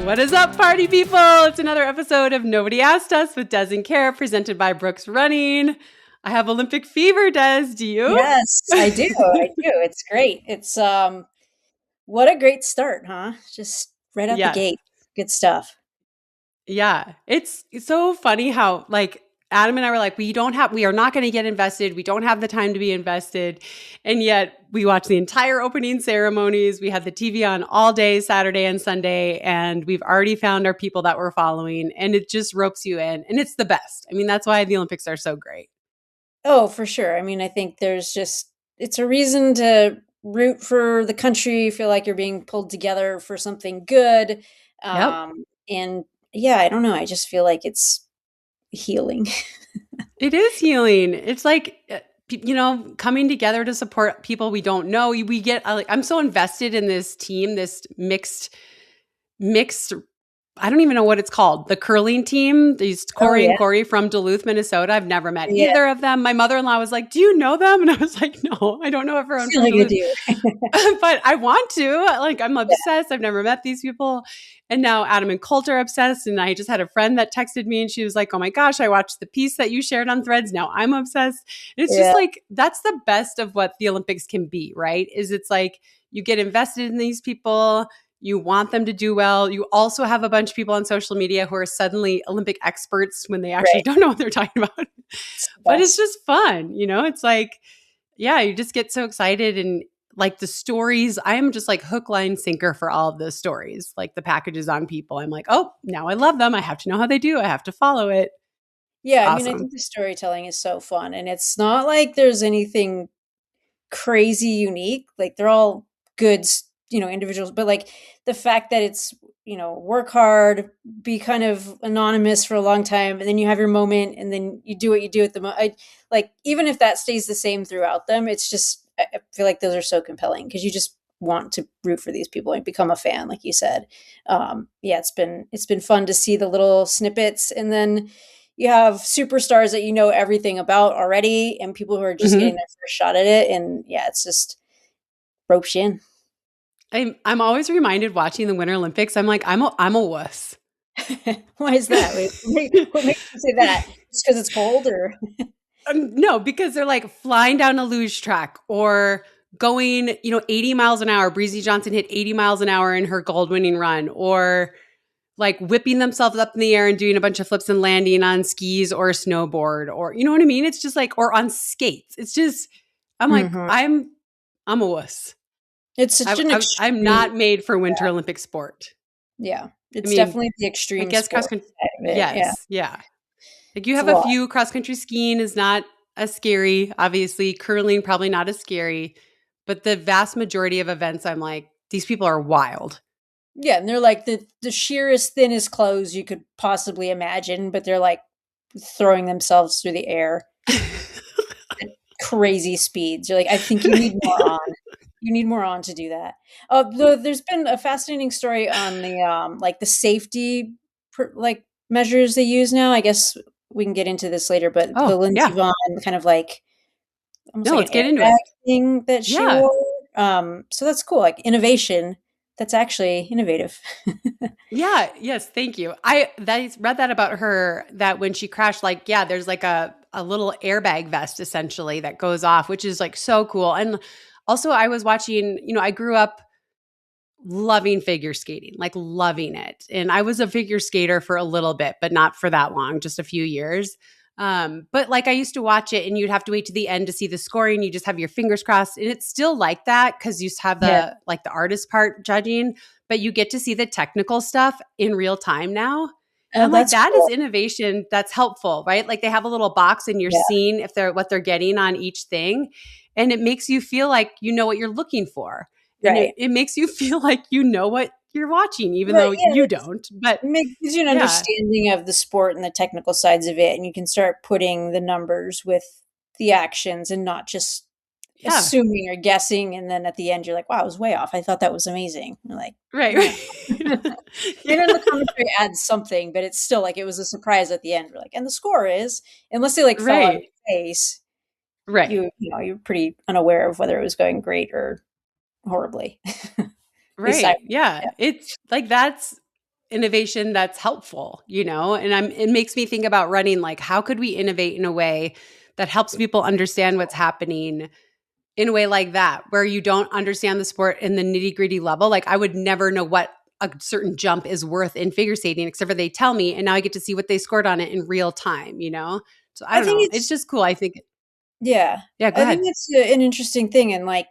What is up, party people? It's another episode of Nobody Asked Us with Des and Care, presented by Brooks Running. I have Olympic fever, Des. Do you? Yes, I do. It's great. It's what a great start, huh? Just right out the Yes. gate. Good stuff. Yeah. It's so funny how Adam and I were like, we are not going to get invested. We don't have the time to be invested. And yet we watched the entire opening ceremonies. We had the TV on all day, Saturday and Sunday, and we've already found our people that we're following, and it just ropes you in, and it's the best. I mean, that's why the Olympics are so great. Oh, for sure. I mean, I think it's a reason to root for the country, feel like you're being pulled together for something good. Yep. And yeah, I don't know. I just feel like it's healing. It is healing. It's like, coming together to support people we don't know. We get, I'm so invested in this team, this mixed, I don't even know what it's called. The curling team, these Corey and Corey from Duluth, Minnesota. I've never met either of them. My mother-in-law was like, do you know them? And I was like, no, I don't know everyone from Duluth. But I want to. I'm obsessed. I've never met these people. And now Adam and Colt are obsessed. And I just had a friend that texted me and she was like, oh my gosh, I watched the piece that you shared on Threads. Now I'm obsessed. And it's just like, that's the best of what the Olympics can be, right? It's like you get invested in these people. You want them to do well. You also have a bunch of people on social media who are suddenly Olympic experts when they actually don't know what they're talking about. But it's just fun. It's like, yeah, you just get so excited. And like the stories, I'm just like hook, line, sinker for all of those stories, like the packages on people. I'm like, oh, now I love them. I have to know how they do. I have to follow it. Yeah, awesome. I mean, I think the storytelling is so fun. And it's not like there's anything crazy unique. Like they're all good individuals, but like the fact that it's, work hard, be kind of anonymous for a long time, and then you have your moment, and then you do what you do at the moment. Like, even if that stays the same throughout them, it's just, I feel like those are so compelling because you just want to root for these people and become a fan, like you said. It's been fun to see the little snippets, and then you have superstars that you know everything about already, and people who are just getting their first shot at it, and it's just ropes you in. I'm always reminded watching the Winter Olympics. I'm like, I'm a wuss. Why is that? What makes you say that? Just because it's cold, or? No, because they're like flying down a luge track or going, 80 miles an hour. Breezy Johnson hit 80 miles an hour in her gold-winning run, or like whipping themselves up in the air and doing a bunch of flips and landing on skis or a snowboard, or you know what I mean? It's just like, or on skates. It's just, I'm like, I'm a wuss. It's such an extreme. I'm not made for Winter Olympic sport. Yeah. It's definitely the extreme. I guess cross country. Yes. Yeah. Like you have a few cross country. Skiing is not as scary. Obviously, curling probably not as scary, but the vast majority of events, I'm like, these people are wild. Yeah, and they're like the sheerest, thinnest clothes you could possibly imagine, but they're like throwing themselves through the air at crazy speeds. You're like, I think you need more on. You need more on to do that. There's been a fascinating story on the the safety measures they use now. I guess we can get into this later, but the Lindsey Vonn kind of like almost let's get into it thing that she wore. So that's cool. Like innovation. That's actually innovative. Yeah. Yes. Thank you. I read that about her, that when she crashed, there's like a little airbag vest essentially that goes off, which is like so cool. And also I was watching, I grew up loving figure skating, like loving it. And I was a figure skater for a little bit, but not for that long, just a few years. But like I used to watch it and you'd have to wait to the end to see the scoring. You just have your fingers crossed. And it's still like that because you have the artist part judging, but you get to see the technical stuff in real time now. And I'm like, that is innovation that's helpful, right? Like they have a little box and you're seeing what they're getting on each thing. And it makes you feel like you know what you're looking for. And it makes you feel like you know what you're watching, even though you don't. But it gives you an understanding of the sport and the technical sides of it. And you can start putting the numbers with the actions and not just assuming or guessing. And then at the end, you're like, wow, I was way off. I thought that was amazing. You're like, right. And then the commentary adds something, but it's still like, it was a surprise at the end. We're like, and the score is, unless they like fell on your face, right. You're pretty unaware of whether it was going great or horribly. Right. Yeah. It's like, that's innovation that's helpful, and it makes me think about running, like, how could we innovate in a way that helps people understand what's happening in a way like that, where you don't understand the sport in the nitty-gritty level. Like, I would never know what a certain jump is worth in figure skating, except for they tell me, and now I get to see what they scored on it in real time, So I don't know. It's just cool. I think. Yeah. Yeah, go I ahead. think it's an interesting thing. And like,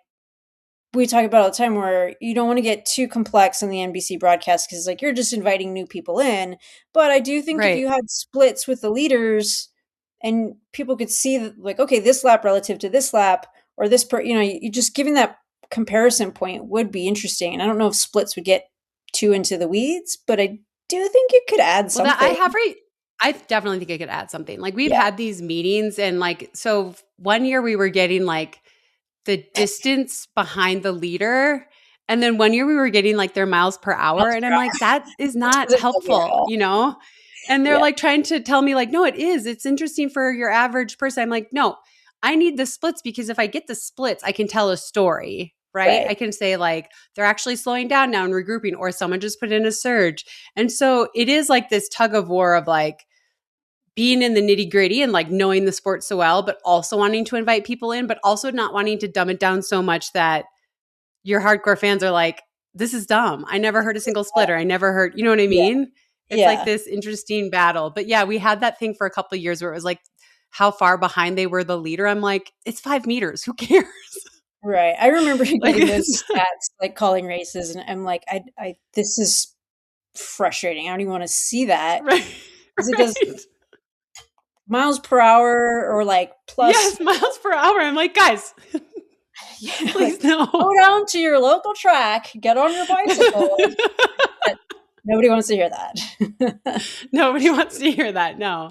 we talk about all the time where you don't want to get too complex in the NBC broadcast because like you're just inviting new people in. But I do think if Right. you had splits with the leaders and people could see that, like, okay, this lap relative to this lap or this you just giving that comparison point would be interesting. And I don't know if splits would get too into the weeds, but I do think it could add Well, something. I definitely think I could add something. Like, we've Yeah. had these meetings, and like, so one year we were getting like the distance behind the leader. And then one year we were getting like their miles per hour. And I'm like, that is not helpful, And they're like trying to tell me like, no, it is. It's interesting for your average person. I'm like, no, I need the splits, because if I get the splits, I can tell a story, right? I can say like, they're actually slowing down now and regrouping, or someone just put in a surge. And so it is like this tug of war of like being in the nitty gritty and like knowing the sport so well, but also wanting to invite people in, but also not wanting to dumb it down so much that your hardcore fans are like, this is dumb. I never heard a single splitter. I never heard, you know what I mean? It's like this interesting battle. But yeah, we had that thing for a couple of years where it was like how far behind they were the leader. I'm like, it's 5 meters. Who cares? Right. I remember getting those stats, like calling races, and I'm like, this is frustrating. I don't even want to see that. Right. It does miles per hour or like plus. Yes, miles per hour. I'm like, guys, please no. Go down to your local track, get on your bicycle. Nobody wants to hear that. Nobody wants to hear that. No.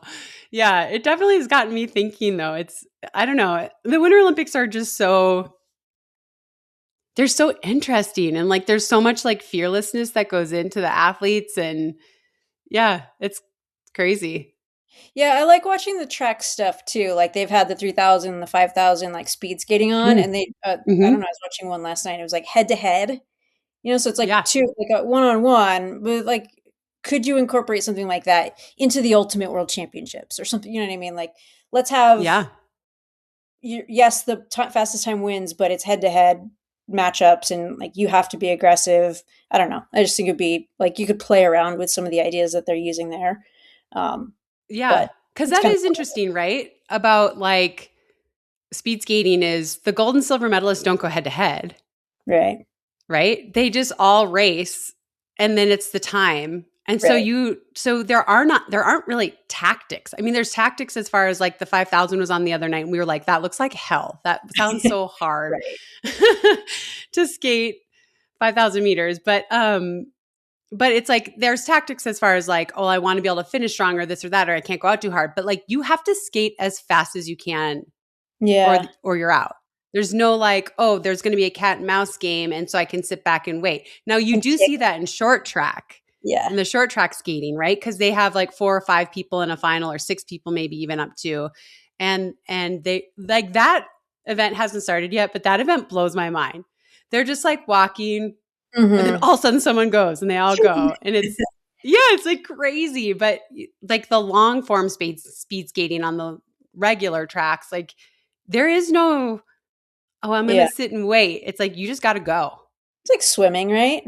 Yeah, it definitely has gotten me thinking, though. I don't know. The Winter Olympics are just they're so interesting. And like, there's so much like fearlessness that goes into the athletes. And yeah, it's crazy. Yeah, I like watching the track stuff too. Like, they've had the 3,000, the 5,000 like speed skating on, and they I don't know, I was watching one last night. It was like head to head, so it's like two, like a one-on-one, but like, could you incorporate something like that into the Ultimate World Championships or something? You know what I mean? Like, let's have, yes, the fastest time wins, but it's head to head matchups, and like, you have to be aggressive. I don't know. I just think it'd be like, you could play around with some of the ideas that they're using there. Yeah, because that is interesting, right? About like speed skating is the gold and silver medalists don't go head to head. Right. Right? They just all race, and then it's the time. And so there aren't really tactics. I mean, there's tactics as far as like the 5,000 was on the other night, and we were like, that looks like hell. That sounds so hard to skate 5,000 meters. But it's like, there's tactics as far as like, oh, I want to be able to finish strong or this or that, or I can't go out too hard. But like, you have to skate as fast as you can, or you're out. There's no like, oh, there's going to be a cat and mouse game, and so I can sit back and wait. Now, you do see that in short track. Yeah. In the short track skating, right? Because they have like 4 or 5 people in a final, or 6 people, maybe even up to. And they like, that event hasn't started yet, but that event blows my mind. They're just like walking, and then all of a sudden someone goes, and they all go. And it's like crazy. But like the long form speed skating on the regular tracks, like there is no, oh, I'm going to sit and wait. It's like, you just got to go. It's like swimming, right?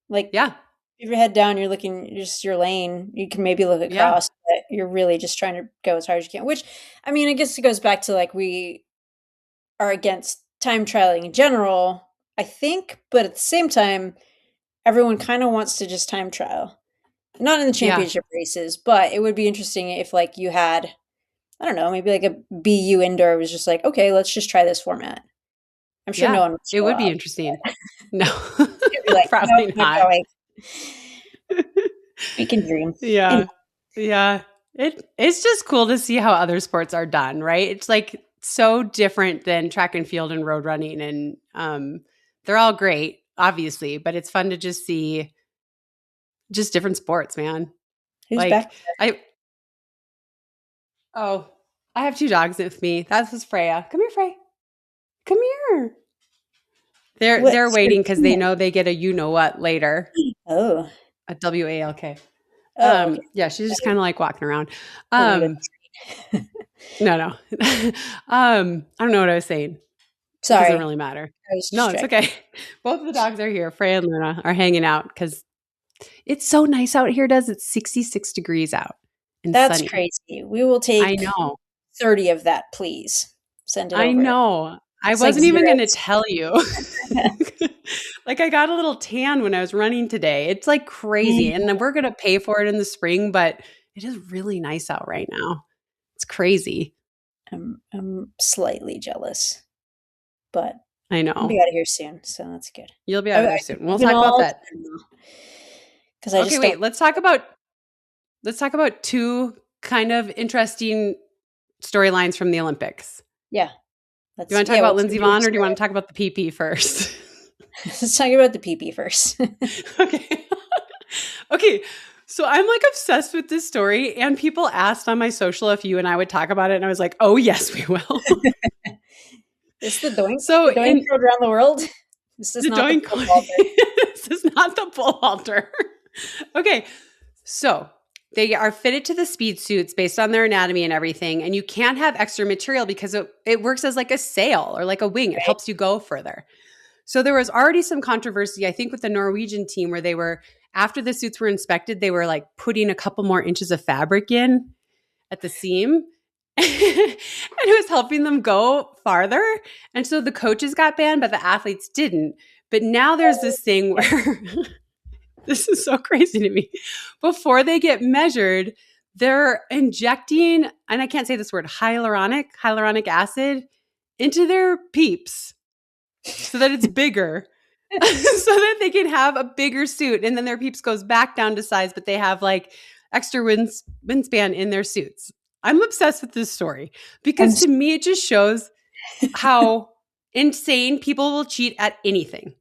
Like, yeah. If your head down, you're looking just your lane. You can maybe look across, but you're really just trying to go as hard as you can. Which, I mean, I guess it goes back to like, we are against time trialing in general, I think, but at the same time, everyone kind of wants to just time trial. Not in the championship races, but it would be interesting if like you had, I don't know, maybe like a BU indoor was just like, okay, let's just try this format. I'm sure no one would. It would be interesting. No, like, probably not. We can dream. Yeah. It's just cool to see how other sports are done, right? It's like so different than track and field and road running, and they're all great, obviously, but it's fun to just see just different sports, man. Who's back? I have 2 dogs with me. That was Freya. Come here, Frey. Come here. They're waiting because they know they get a you know what later. Oh. A WALK. Oh, okay. Yeah, she's just kind of like walking around. No. I don't know what I was saying. Sorry. It doesn't really matter. No, it's okay. Both of the dogs are here. Freya and Luna are hanging out because it's so nice out here, it's 66 degrees out and That's sunny. crazy. We will take I know. 30 of that, please. Send it over. I know. I wasn't even going to tell you. Like I got a little tan when I was running today. It's like crazy. And then we're going to pay for it in the spring, but it is really nice out right now. It's crazy. I'm slightly jealous, but I know. I'll be out of here soon, so that's good. You'll be out of here soon. We'll talk about that. Okay, wait. Let's talk about two kind of interesting storylines from the Olympics. Yeah. Do you want to talk about Lindsey Vonn, or do you want to talk about the PP first? Let's talk about the PP first. Okay. Okay. So I'm like obsessed with this story, and people asked on my social if you and I would talk about it, and I was like, oh yes, we will. Is the doink road around the world? This is not the pole halter. This is not the pole halter. Okay. So they are fitted to the speed suits based on their anatomy and everything. And you can't have extra material because it works as like a sail or like a wing. It helps you go further. So there was already some controversy, I think, with the Norwegian team where they were, after the suits were inspected, they were like putting a couple more inches of fabric in at the seam. And it was helping them go farther. And so the coaches got banned, but the athletes didn't. But now there's this thing where this is so crazy to me. Before they get measured, they're injecting, and I can't say this word, hyaluronic acid into their peeps so that it's bigger, so that they can have a bigger suit. And then their peeps goes back down to size, but they have like extra wingspan in their suits. I'm obsessed with this story because to me, it just shows how insane people will cheat at anything.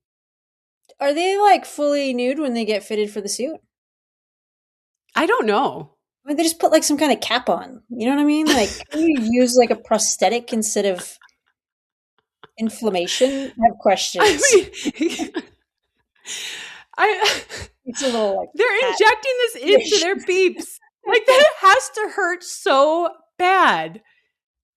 Are they like fully nude when they get fitted for the suit? I don't know. I mean, they just put like some kind of cap on. You know what I mean? Like, can you use like a prosthetic instead of inflammation? I have questions. It's a little like they're injecting this into their peeps. Like that has to hurt so bad.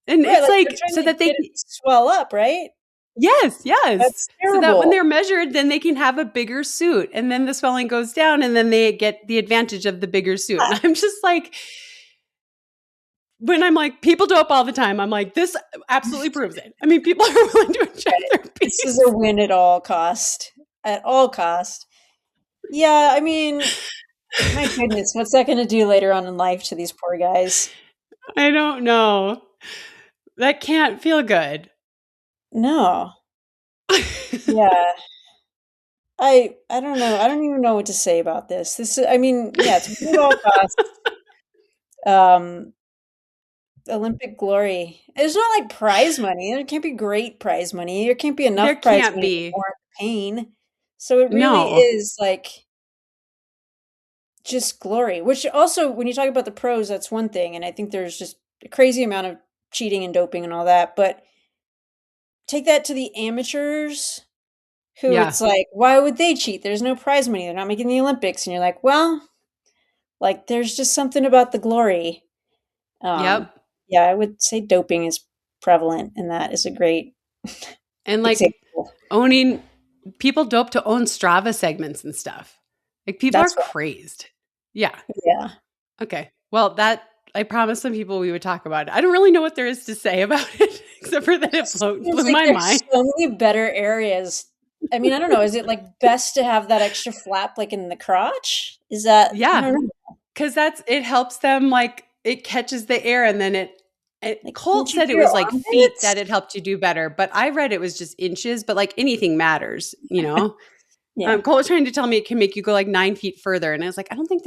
And it's like so that they swell up, right? Yes. That's terrible. So that when they're measured, then they can have a bigger suit, and then the swelling goes down, and then they get the advantage of the bigger suit. And I'm just like, when I'm like, people dope all the time, I'm like, this absolutely proves it. I mean, people are willing to inject their peeps. This is a win at all cost. At all cost. Yeah, I mean, my goodness, what's that going to do later on in life to these poor guys? I don't know. That can't feel good. No. Yeah. I don't know. I don't even know what to say about this. This is, I mean, yeah, it's at all costs. Olympic glory. It's not like prize money. There can't be great prize money. There can't be enough prize money to warrant pain. So it really is like just glory, which also, when you talk about the pros, that's one thing. And I think there's just a crazy amount of cheating and doping and all that. But take that to the amateurs who it's like, why would they cheat? There's no prize money. They're not making the Olympics. And you're like, well, like there's just something about the glory. Yeah, I would say doping is prevalent, and that is a great and like example. Owning people dope to own Strava segments and stuff. Like people are crazed. Yeah. Okay. Well, that I promised some people we would talk about it. I don't really know what there is to say about it, except for that it blew my mind. So many better areas. I mean, I don't know. Is it like best to have that extra flap like in the crotch? Is that because it helps them, like it catches the air, and then like, Colt said it was like feet that it helped you do better, but I read it was just inches, but like anything matters, you know? Colt was trying to tell me it can make you go like 9 feet further. And I was like, I don't think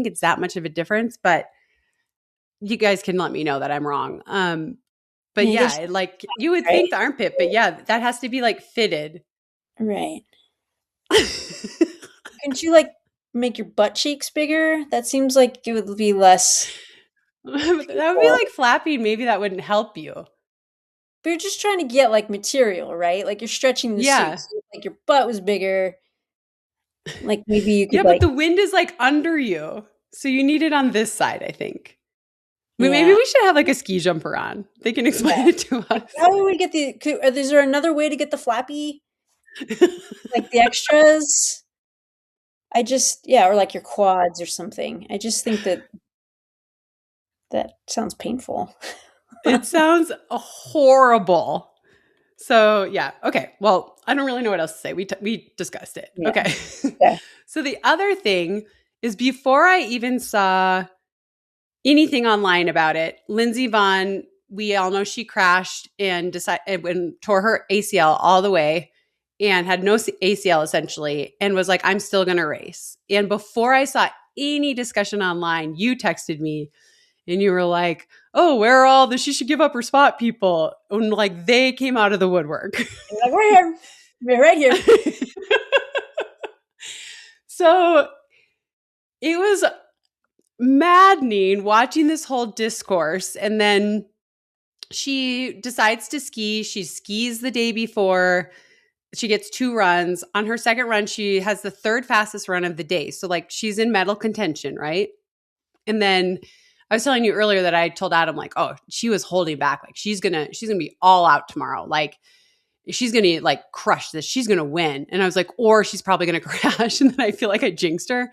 it's that much of a difference, but you guys can let me know that I'm wrong. But yeah, like you would think the armpit, but yeah, that has to be like fitted. Right. Couldn't you like make your butt cheeks bigger? That seems like it would be less. That would be like flapping. Maybe that wouldn't help you. But you're just trying to get like material, right? Like you're stretching the suit. So like your butt was bigger. Like maybe you could Yeah, but the wind is like under you. So you need it on this side, I think. But maybe yeah. we should have like a ski jumper on. They can explain Yeah. it to Like, us. how do we get is there another way to get the flappy? Like the extras? Yeah, or like your quads or something. I just think that sounds painful. It sounds horrible. So, yeah. Okay. Well, I don't really know what else to say. We discussed it. Yeah. Okay. Okay. So the other thing is before I even saw anything online about it, Lindsey Vonn, we all know she crashed and tore her ACL all the way and had no ACL essentially and was like, I'm still going to race. And before I saw any discussion online, you texted me and you were like, oh, where are all the she should give up her spot people? And like they came out of the woodwork. Like, we're here. We're right here. So it was maddening watching this whole discourse. And then she decides to ski. She skis the day before. She gets 2 runs. On her second run, she has the 3rd fastest run of the day. So like she's in medal contention, right? And then I was telling you earlier that I told Adam like, oh, she was holding back. Like she's gonna be all out tomorrow. Like she's gonna like crush this. She's gonna win. And I was like, or she's probably gonna crash. And then I feel like I jinxed her.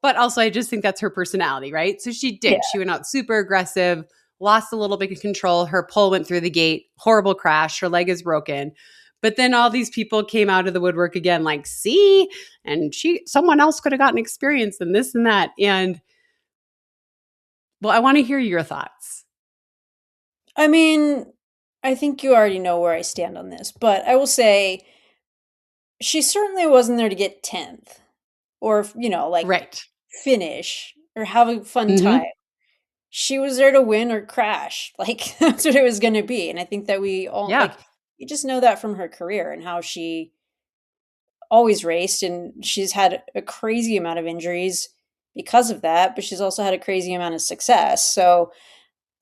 But also I just think that's her personality, right? So she did. Yeah. She went out super aggressive, lost a little bit of control. Her pole went through the gate, horrible crash. Her leg is broken. But then all these people came out of the woodwork again, like, see, and someone else could have gotten experience and this and that. And well, I want to hear your thoughts. I mean, I think you already know where I stand on this, but I will say she certainly wasn't there to get 10th or, like Right. finish or have a fun time. Mm-hmm. She was there to win or crash. Like that's what it was going to be. And I think that we all Yeah. like you just know that from her career and how she always raced and she's had a crazy amount of injuries because of that, but she's also had a crazy amount of success. So,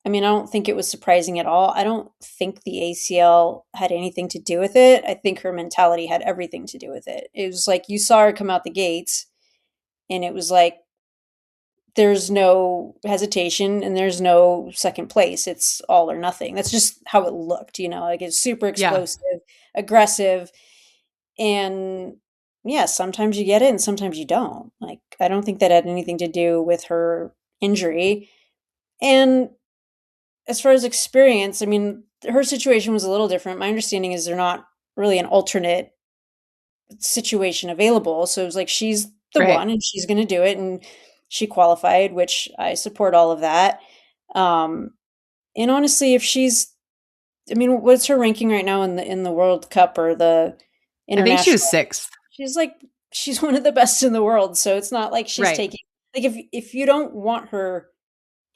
I mean, I don't think it was surprising at all. I don't think the ACL had anything to do with it. I think her mentality had everything to do with it. It was like you saw her come out the gates and it was like there's no hesitation and there's no second place. It's all or nothing. That's just how it looked, like it's super explosive, aggressive. And yeah, sometimes you get it and sometimes you don't. Like, I don't think that had anything to do with her injury. And as far as experience, I mean, her situation was a little different. My understanding is they're not really an alternate situation available. So it was like she's the Right. one and she's going to do it. And she qualified, which I support all of that. And honestly, I mean, what's her ranking right now in the World Cup or the I think she was international? 6th. She's one of the best in the world. So it's not like she's Right. taking like if you don't want her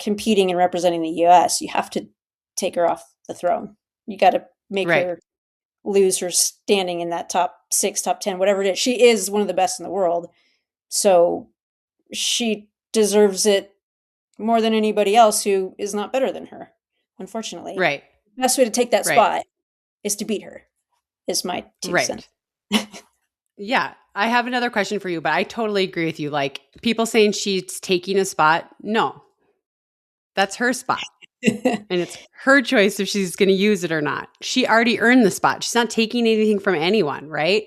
competing and representing the US, you have to take her off the throne. You got to make Right. her lose her standing in that top 6, top 10, whatever it is. She is one of the best in the world. So she deserves it more than anybody else who is not better than her, unfortunately. Right. The best way to take that Right. spot is to beat her, is my 2 cents. Yeah. I have another question for you, but I totally agree with you. Like people saying she's taking a spot. No, that's her spot. And it's her choice if she's going to use it or not. She already earned the spot. She's not taking anything from anyone, right?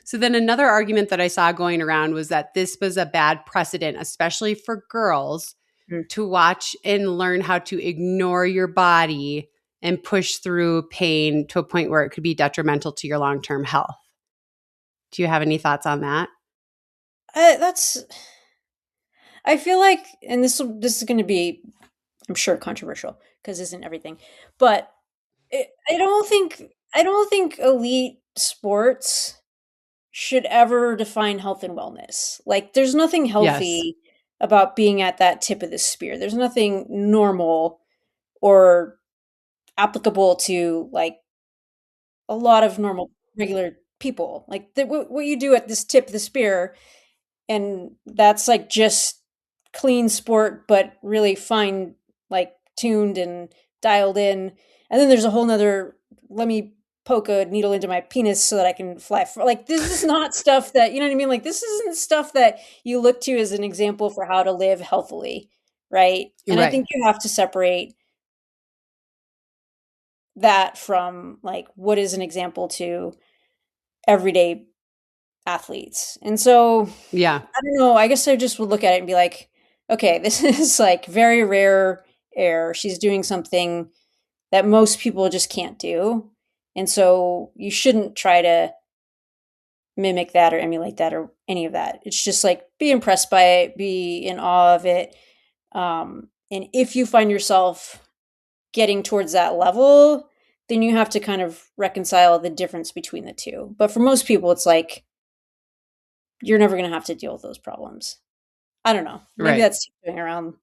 So then another argument that I saw going around was that this was a bad precedent, especially for girls, to watch and learn how to ignore your body and push through pain to a point where it could be detrimental to your long-term health. Do you have any thoughts on that? I feel like, and this is going to be, I'm sure, controversial because isn't everything, but I don't think elite sports should ever define health and wellness. Like, there's nothing healthy about being at that tip of the spear. There's nothing normal or applicable to like a lot of normal, regular people. Like what you do at this tip of the spear, and that's like just clean sport, but really fine, like tuned and dialed in. And then there's a whole nother, let me poke a needle into my penis so that I can fly. Like, this is not stuff that, you know what I mean? Like, this isn't stuff that you look to as an example for how to live healthily, right? And I Right. think you have to separate that from like what is an example to everyday athletes. And so Yeah. I don't know, I guess I just would look at it and be like, okay, this is like very rare air. She's doing something that most people just can't do. And so you shouldn't try to mimic that or emulate that or any of that. It's just like be impressed by it, be in awe of it. And if you find yourself getting towards that level, then you have to kind of reconcile the difference between the two. But for most people, it's like you're never going to have to deal with those problems. I don't know. Maybe that's going around,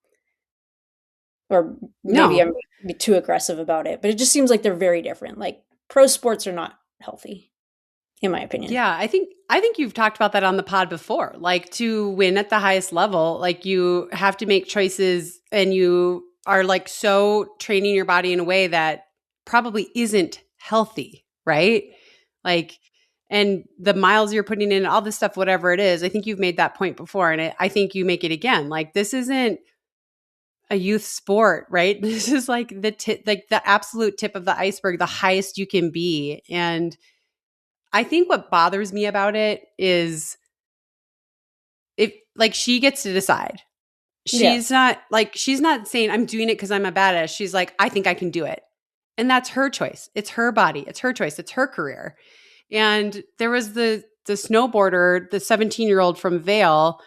or maybe I'm too aggressive about it. But it just seems like they're very different. Like pro sports are not healthy, in my opinion. Yeah, I think you've talked about that on the pod before. Like to win at the highest level, like you have to make choices and you are like so training your body in a way that probably isn't healthy, right? Like, and the miles you're putting in, all this stuff, whatever it is, I think you've made that point before. And I think you make it again. Like this isn't a youth sport, right? This is like the tip, like the absolute tip of the iceberg, the highest you can be. And I think what bothers me about it is if like she gets to decide. She's not saying I'm doing it because I'm a badass. She's like, I think I can do it. And that's her choice. It's her body. It's her choice. It's her career. And there was the snowboarder, the 17-year-old from Vail.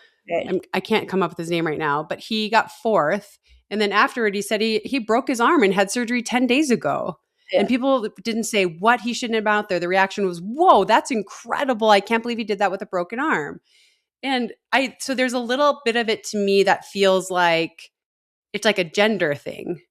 I can't come up with his name right now, but he got fourth. And then afterward, he said he broke his arm and had surgery 10 days ago. Yeah. And people didn't say what he shouldn't have been out there. The reaction was, whoa, that's incredible. I can't believe he did that with a broken arm. And so there's a little bit of it to me that feels like it's like a gender thing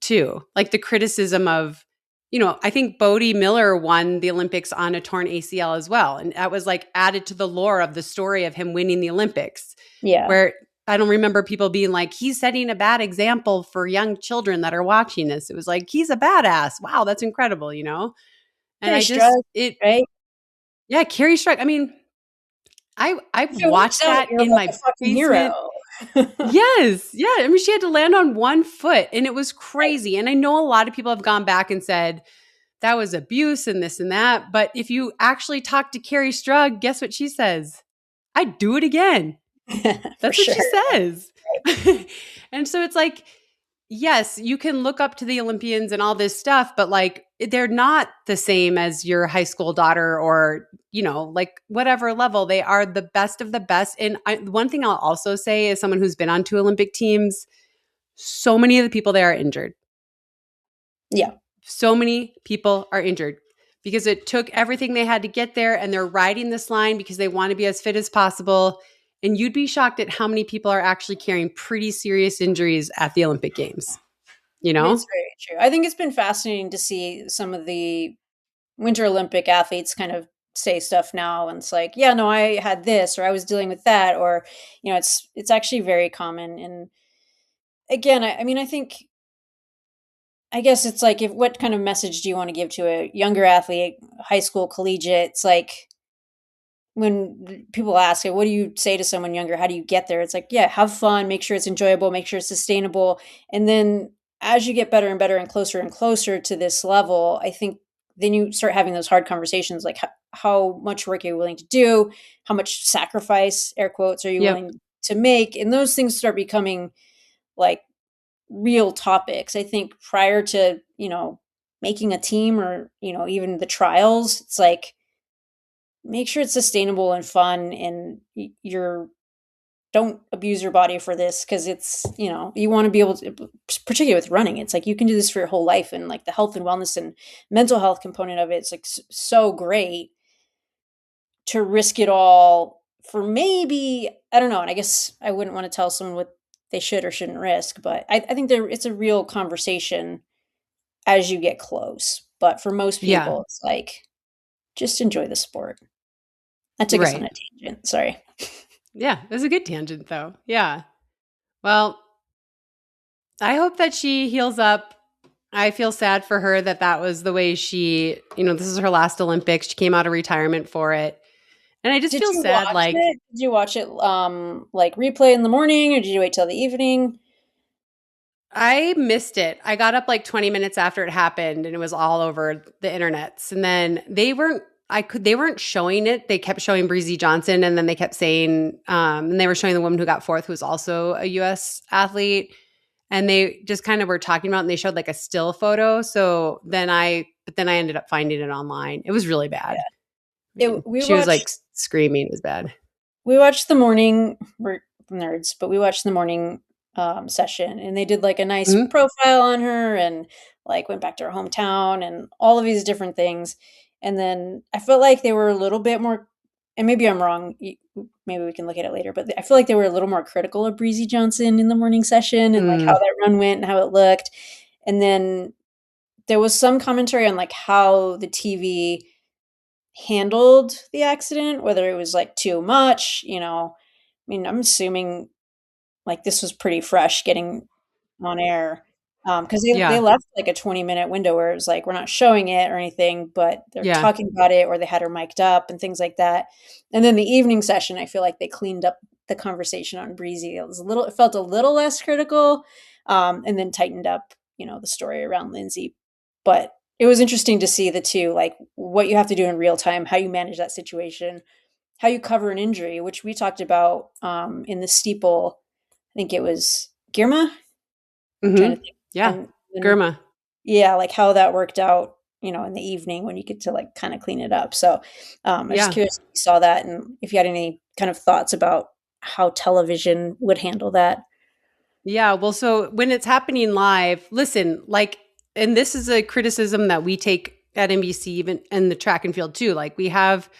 too. Like the criticism of, I think Bodie Miller won the Olympics on a torn ACL as well. And that was like added to the lore of the story of him winning the Olympics. Yeah. Where I don't remember people being like, he's setting a bad example for young children that are watching this. It was like, he's a badass. Wow, that's incredible, And Carrie Strug, right? Yeah, Carrie Strug. I mean, I watched that in my basement. Hero. Yes. Yeah. I mean, she had to land on one foot and it was crazy. And I know a lot of people have gone back and said that was abuse and this and that. But if you actually talk to Carrie Strug, guess what she says? I'd do it again. That's what she says. And so it's like, yes, you can look up to the Olympians and all this stuff, but like they're not the same as your high school daughter or, like whatever level. They are the best of the best. And one thing I'll also say as someone who's been on 2 Olympic teams, so many of the people there are injured. Yeah. So many people are injured because it took everything they had to get there and they're riding this line because they want to be as fit as possible. And you'd be shocked at how many people are actually carrying pretty serious injuries at the Olympic Games. It's very true. I think it's been fascinating to see some of the Winter Olympic athletes kind of say stuff now. And it's like, yeah, no, I had this, or I was dealing with that, or, it's actually very common. And again, I guess it's like, what kind of message do you want to give to a younger athlete, high school, collegiate? It's like, when people ask, what do you say to someone younger? How do you get there? It's like, yeah, have fun, make sure it's enjoyable, make sure it's sustainable. And then as you get better and better and closer to this level, I think then you start having those hard conversations, like how much work are you willing to do? How much sacrifice, air quotes, are you willing to make? And those things start becoming like real topics. I think prior to, making a team or, even the trials, it's like, make sure it's sustainable and fun and don't abuse your body for this. Cause it's, you want to be able to, particularly with running, it's like, you can do this for your whole life. And like the health and wellness and mental health component of it, it's like so great to risk it all for maybe, I don't know. And I guess I wouldn't want to tell someone what they should or shouldn't risk, but I think it's a real conversation as you get close. But for most people, it's like, just enjoy the sport. I took us on a tangent. Sorry. Yeah, it was a good tangent though. Yeah. Well, I hope that she heals up I feel sad for her that was the way she, this is her last Olympics. She came out of retirement for it. And I just Did feel you sad, watch like, it? Did you watch it like replay in the morning, or did you wait till the evening? I missed it. I got up like 20 minutes after it happened and it was all over the internets. And then they weren't showing it. They kept showing Breezy Johnson and then they kept saying, and they were showing the woman who got fourth, who was also a US athlete. And they just kind of were talking about it and they showed like a still photo. But then I ended up finding it online. It was really bad. I mean, We she was watched like screaming. It was bad. we watched the morning, we're nerds, but we watched the morning session, and they did like a nice Mhm. profile on her, and like went back to her hometown and all of these different things. And then I felt like they were a little bit more, and maybe I'm wrong, maybe we can look at it later, but I feel like they were a little more critical of Breezy Johnson in the morning session and like how Mm, that run went and how it looked. And then there was some commentary on like how the TV handled the accident, whether it was like too much, I mean, I'm assuming like this was pretty fresh getting on air. Because they yeah. left like a 20-minute window where it was like, we're not showing it or anything, but they're Yeah. talking about it, or they had her mic'd up and things like that. And then the evening session, I feel like they cleaned up the conversation on Breezy. It felt a little less critical, and then tightened up, the story around Lindsay. But it was interesting to see the two, like what you have to do in real time, how you manage that situation, how you cover an injury, which we talked about in the steeple. I think it was Girma. I'm trying to Hmm. think. Yeah. And Germa. yeah, like how that worked out, in the evening when you get to like kind of clean it up. So I'm just Yeah. curious if you saw that and if you had any kind of thoughts about how television would handle that. Yeah, well, so when it's happening live, listen, like, and this is a criticism that we take at NBC, even in the track and field too. Like, we have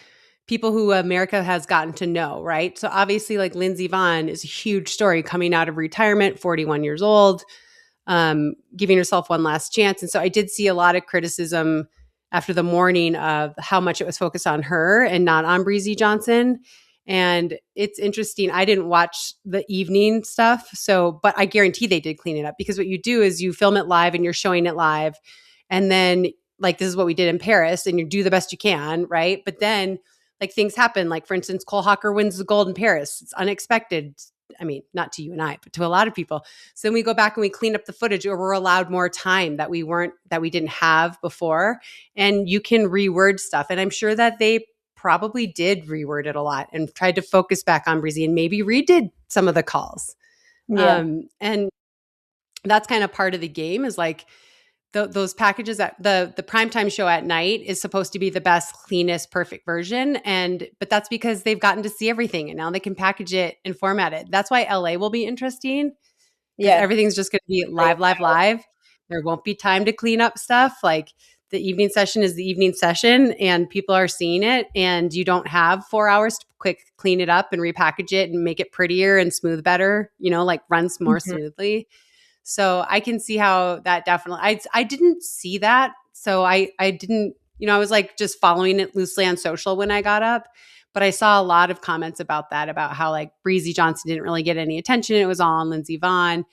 people who America has gotten to know, right? So obviously, like Lindsey Vonn is a huge story coming out of retirement, 41 years old, giving herself one last chance. And so I did see a lot of criticism after the morning of how much it was focused on her and not on Breezy Johnson. And it's interesting. I didn't watch the evening stuff. So, but I guarantee they did clean it up, because what you do is you film it live and you're showing it live. And then, like, this is what we did in Paris, and you do the best you can, right? But then, like, things happen. Like, for instance, Cole Hawker wins the gold in Paris. It's unexpected. I mean, not to you and I, but to a lot of people. So then we go back and we clean up the footage, or we're allowed more time that we didn't have before. And you can reword stuff. And I'm sure that they probably did reword it a lot and tried to focus back on Breezy and maybe redid some of the calls. Yeah. And that's kind of part of the game, is like those packages that the primetime show at night is supposed to be the best, cleanest, perfect version. But that's because they've gotten to see everything and now they can package it and format it. That's why LA will be interesting, because Yeah. everything's just going to be live, live, live. There won't be time to clean up stuff. Like, the evening session is the evening session and people are seeing it, and you don't have 4 hours to quick clean it up and repackage it and make it prettier and smooth better, like runs more Mhm. smoothly. So I can see how that definitely, I didn't see that. So I didn't, I was like just following it loosely on social when I got up, but I saw a lot of comments about that, about how like Breezy Johnson didn't really get any attention. It was all on Lindsey Vonn.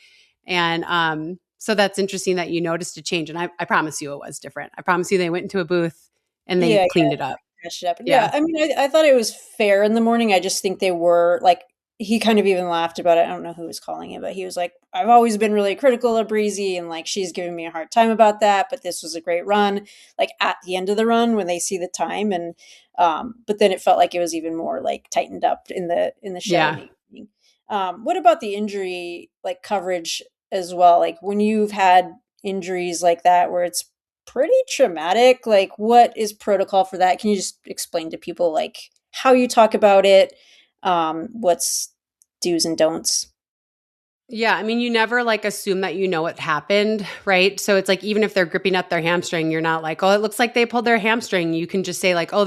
And so that's interesting that you noticed a change. And I promise you it was different. I promise you they went into a booth and they Yeah. cleaned it up. Catch it up. Yeah, Yeah. I mean, I thought it was fair in the morning. I just think they were like, he kind of even laughed about it. I don't know who was calling it, but he was like, I've always been really critical of Breezy, and like she's giving me a hard time about that, but this was a great run. Like at the end of the run when they see the time, and but then it felt like it was even more like tightened up in the show in Yeah. the evening. What about the injury like coverage as well? Like when you've had injuries like that where it's pretty traumatic. Like, what is protocol for that? Can you just explain to people like how you talk about it? What's do's and don'ts? Yeah, I mean, you never like assume that you know what happened, right? So it's like, even if they're gripping up their hamstring, you're not like, oh, it looks like they pulled their hamstring. You can just say like, oh,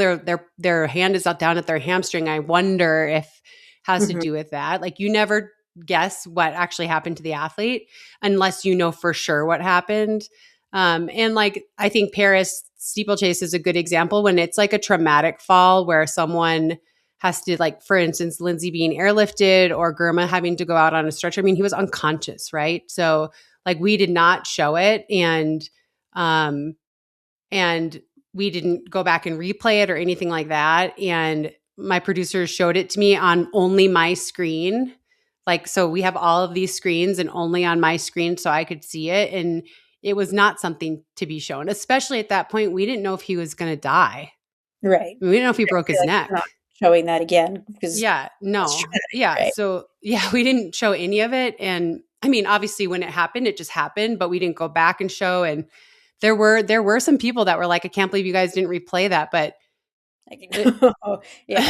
their hand is out down at their hamstring. I wonder if has to Mhm. do with that. Like, you never guess what actually happened to the athlete unless you know for sure what happened. And like, I think Paris steeplechase is a good example when it's like a traumatic fall where someone has to, like, for instance, Lindsay being airlifted or Germa having to go out on a stretcher. I mean, he was unconscious, right? So like, we did not show it. And And we didn't go back and replay it or anything like that. And my producers showed it to me on only my screen. Like, so we have all of these screens and only on my screen so I could see it. And it was not something to be shown, especially at that point. We didn't know if he was going to die. Right. We didn't know if he broke his neck. Not showing that again because no. Yeah. Right? So we didn't show any of it. And I mean, obviously when it happened, it just happened, but we didn't go back and show. And there were some people that were like, I can't believe you guys didn't replay that. But yeah.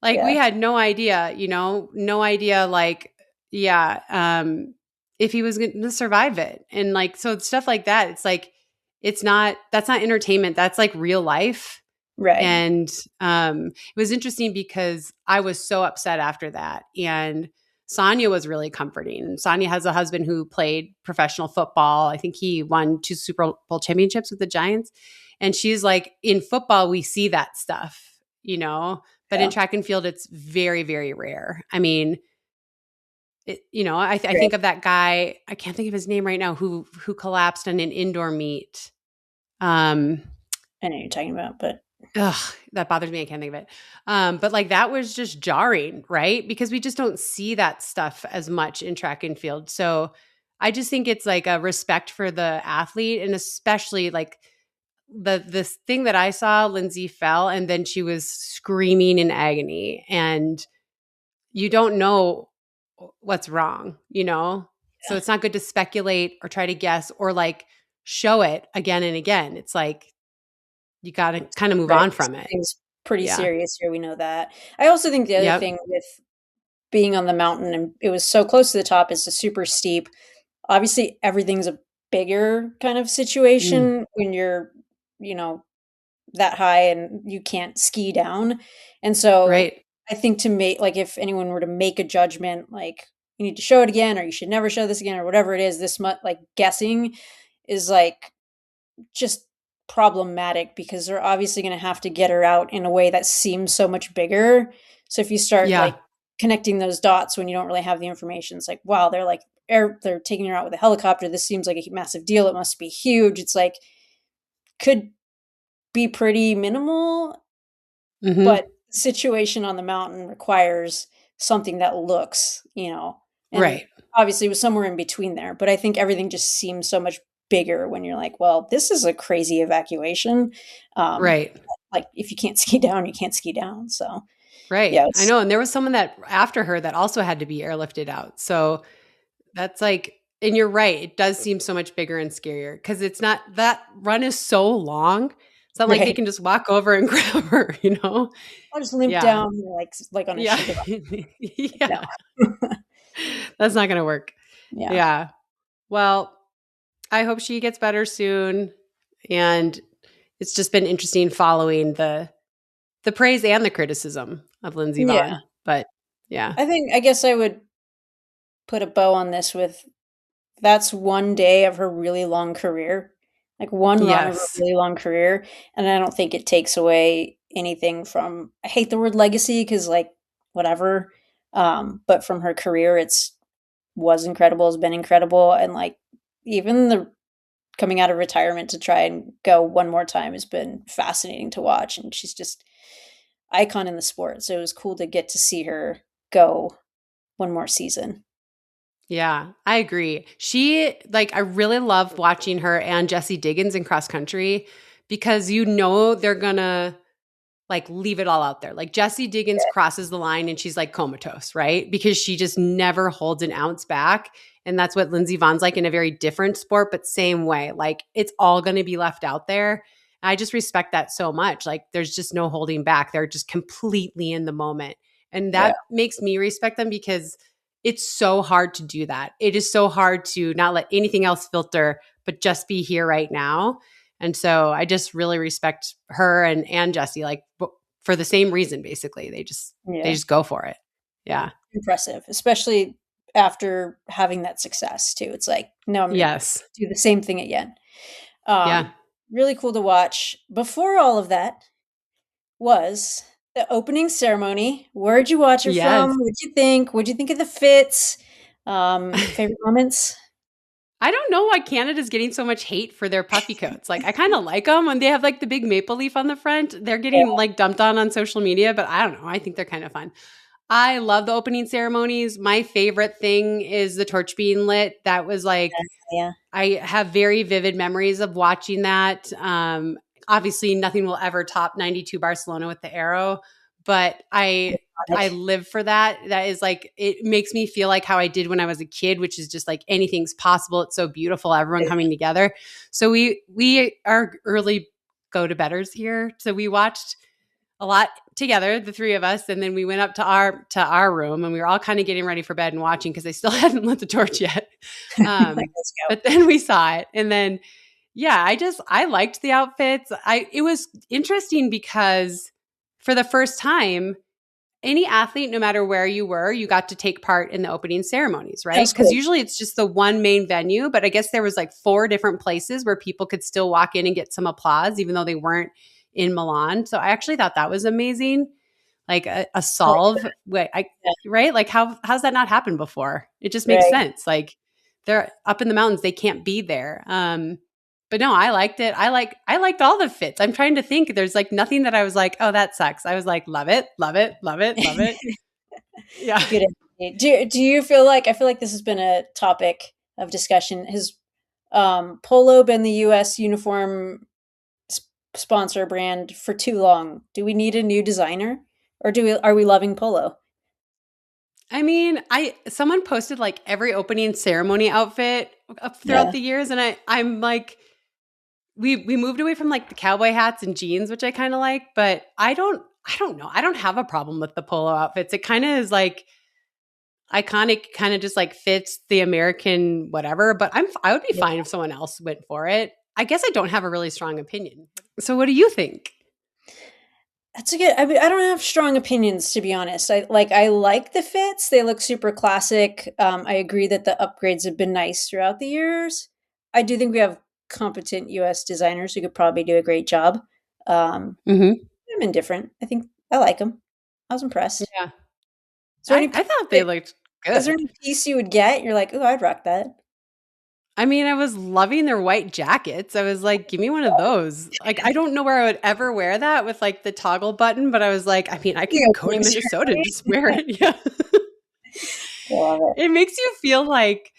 Like we had no idea, no idea like, if he was going to survive it. And like, so stuff like that, it's like, that's not entertainment. That's like real life. Right. And it was interesting because I was so upset after that. And Sonia was really comforting. Sonia has a husband who played professional football. I think he won 2 Super Bowl championships with the Giants. And she's like, in football, we see that stuff, but in track and field, it's very, very rare. I mean, I think of that guy, I can't think of his name right now, who collapsed on an indoor meet. I know what you're talking about, but that bothers me. I can't think of it. But like that was just jarring, right? Because we just don't see that stuff as much in track and field. So I just think it's like a respect for the athlete, and especially like this thing that I saw, Lindsay fell and then she was screaming in agony, and you don't know what's wrong, So it's not good to speculate or try to guess or like show it again and again. It's like, you got to kind of move on from it. It's pretty serious here. We know that. I also think the other thing with being on the mountain, and it was so close to the top, is super steep. Obviously, everything's a bigger kind of situation when you're, that high and you can't ski down. And so I think to make, like, if anyone were to make a judgment, like, you need to show it again, or you should never show this again, or whatever it is, this much, like, guessing is like just problematic, because they're obviously going to have to get her out in a way that seems so much bigger. So if you start like connecting those dots when you don't really have the information, it's like, wow, they're taking her out with a helicopter. This seems like a massive deal. It must be huge. It's like, could be pretty minimal, but the situation on the mountain requires something that looks, and obviously it was somewhere in between there. But I think everything just seems so much bigger when you're like, well, this is a crazy evacuation. Like if you can't ski down, you can't ski down. So yeah, I know. And there was someone that after her that also had to be airlifted out. So that's like, and you're right, it does seem so much bigger and scarier because it's not, that run is so long. It's not like they can just walk over and grab her, I'll just limp down like on a sheet. That's not going to work. Yeah. Well, I hope she gets better soon. And it's just been interesting following the praise and the criticism of Lindsey Vonn. But I guess I would put a bow on this with, that's one day of her really long career, like one run of a really long career. And I don't think it takes away anything from, I hate the word legacy because like whatever. But from her career, was incredible, has been incredible. And like, even the coming out of retirement to try and go one more time has been fascinating to watch. And she's just icon in the sport. So it was cool to get to see her go one more season. Yeah, I agree. I really love watching her and Jessie Diggins in cross country because they're gonna like leave it all out there. Like Jessie Diggins crosses the line and she's like comatose, right? Because she just never holds an ounce back. And that's what Lindsey Vonn's like in a very different sport, but same way. Like it's all going to be left out there. And I just respect that so much. Like there's just no holding back. They're just completely in the moment. And that makes me respect them because it's so hard to do that. It is so hard to not let anything else filter, but just be here right now. And so I just really respect her and Jessie, like for the same reason, basically. They just go for it. Yeah. Impressive, especially after having that success too. It's like, no, I'm going to do the same thing again. Really cool to watch. Before all of that was the opening ceremony. Where'd you watch it from? What'd you think? What'd you think of the fits? Favorite moments? I don't know why Canada's getting so much hate for their puffy coats. Like, I kind of like them when they have like the big maple leaf on the front. They're getting like dumped on social media, but I don't know. I think they're kind of fun. I love the opening ceremonies. My favorite thing is the torch being lit. That was like, I have very vivid memories of watching that. Obviously, nothing will ever top 92 Barcelona with the arrow, but I live for that. That is like, it makes me feel like how I did when I was a kid, which is just like anything's possible. It's so beautiful, everyone coming together. So we are early go-to-bedders here. So we watched a lot together, the three of us, and then we went up to our room, and we were all kind of getting ready for bed and watching because they still hadn't lit the torch yet. But then we saw it, and then I liked the outfits. It was interesting because for the first time, any athlete, no matter where you were, you got to take part in the opening ceremonies, right? Because usually it's just the one main venue, but I guess there was like 4 different places where people could still walk in and get some applause, even though they weren't in Milan. So I actually thought that was amazing. Like a solve, right? Like how's that not happened before? It just makes sense. Like they're up in the mountains, they can't be there. But no, I liked it. I liked all the fits. I'm trying to think. There's like nothing that I was like, oh, that sucks. I was like, love it, love it, love it, love it. Yeah. Good. Do you feel like, I feel like this has been a topic of discussion. Has Polo been the U.S. uniform sponsor brand for too long? Do we need a new designer, or are we loving Polo? I mean, someone posted like every opening ceremony outfit throughout the years, and I'm like, we moved away from like the cowboy hats and jeans, which I kind of like, but I don't know. I don't have a problem with the polo outfits. It kind of is like iconic, kind of just like fits the American whatever, but I would be fine if someone else went for it. I guess I don't have a really strong opinion. So what do you think? That's a good. I mean, I don't have strong opinions, to be honest. I like the fits. They look super classic. I agree that the upgrades have been nice throughout the years. I do think we have competent U.S. designers who could probably do a great job. I'm indifferent. I think I like them. I was impressed. Yeah. I thought they looked good. Is there any piece you would get? You're like, oh, I'd rock that. I mean, I was loving their white jackets. I was like, give me one of those. Like, I don't know where I would ever wear that with like the toggle button, but I was like, I mean, I could go to Minnesota and just wear it. Yeah. It makes you feel like,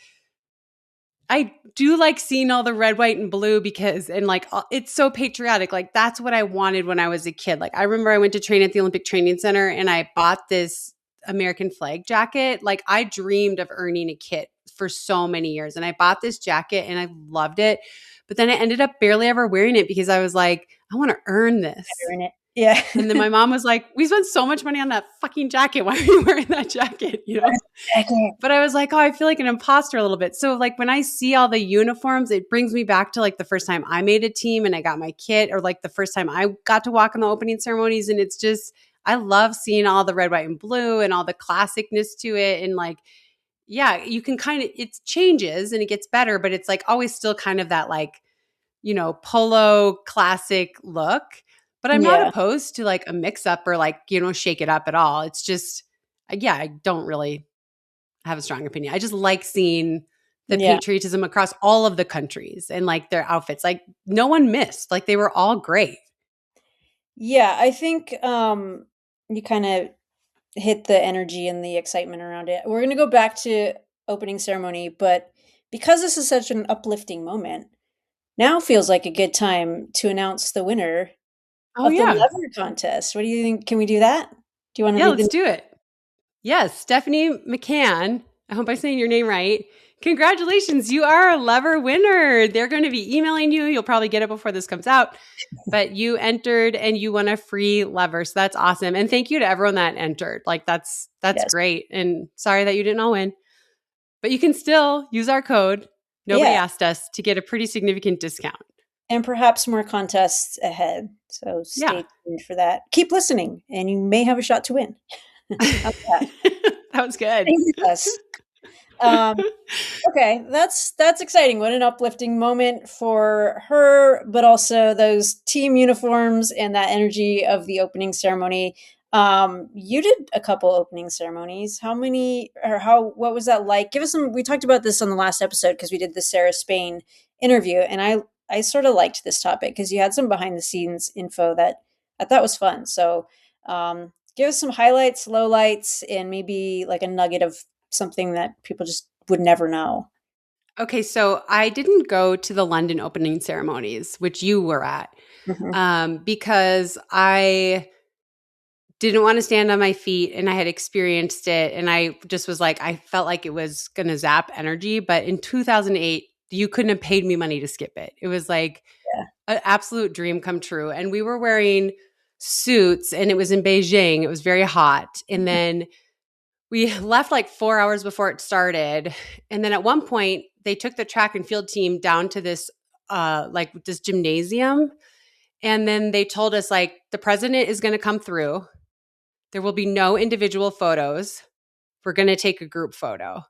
I do like seeing all the red, white, and blue because, and like, it's so patriotic. Like, that's what I wanted when I was a kid. Like, I remember I went to train at the Olympic Training Center and I bought this American flag jacket. Like, I dreamed of earning a kit for so many years. And I bought this jacket and I loved it. But then I ended up barely ever wearing it because I was like, I want to earn this. Earn it. Yeah. And then my mom was like, we spent so much money on that fucking jacket. Why are you wearing that jacket? You know? But I was like, oh, I feel like an imposter a little bit. So like when I see all the uniforms, it brings me back to like the first time I made a team and I got my kit, or like the first time I got to walk in the opening ceremonies. And it's just, I love seeing all the red, white, and blue and all the classicness to it. And like, yeah, you can kind of, it changes and it gets better, but it's like always still kind of that like, you know, polo classic look. But I'm not opposed to like a mix up or like, you know, shake it up at all. It's just, I don't really have a strong opinion. I just like seeing the patriotism across all of the countries and like their outfits. Like no one missed, like they were all great. Yeah, I think you kind of hit the energy and the excitement around it. We're going to go back to opening ceremony, but because this is such an uplifting moment, now feels like a good time to announce the winner of the lever contest. What do you think? Can we do that? Do you want to? Yeah, let's do it. Yes, Stephanie McCann. I hope I'm saying your name right. Congratulations, you are a lever winner. They're going to be emailing you. You'll probably get it before this comes out. But you entered and you won a free lever. So that's awesome. And thank you to everyone that entered. Like that's great. And sorry that you didn't all win. But you can still use our code. Nobody asked us, to get a pretty significant discount. And perhaps more contests ahead. So stay tuned for that. Keep listening and you may have a shot to win. That was good. Okay, that's exciting. What an uplifting moment for her, but also those team uniforms and that energy of the opening ceremony. You did a couple opening ceremonies. What was that like? Give us some, we talked about this on the last episode because we did the Sarah Spain interview, and I sort of liked this topic because you had some behind the scenes info that I thought was fun. So, give us some highlights, lowlights, and maybe like a nugget of something that people just would never know. Okay, so I didn't go to the London opening ceremonies, which you were at, because I didn't want to stand on my feet and I had experienced it. And I just was like, I felt like it was going to zap energy. But in 2008, you couldn't have paid me money to skip it. It was like an absolute dream come true. And we were wearing suits and it was in Beijing. It was very hot. And then we left like 4 hours before it started. And then at one point, they took the track and field team down to this this gymnasium. And then they told us like the president is going to come through. There will be no individual photos. We're going to take a group photo.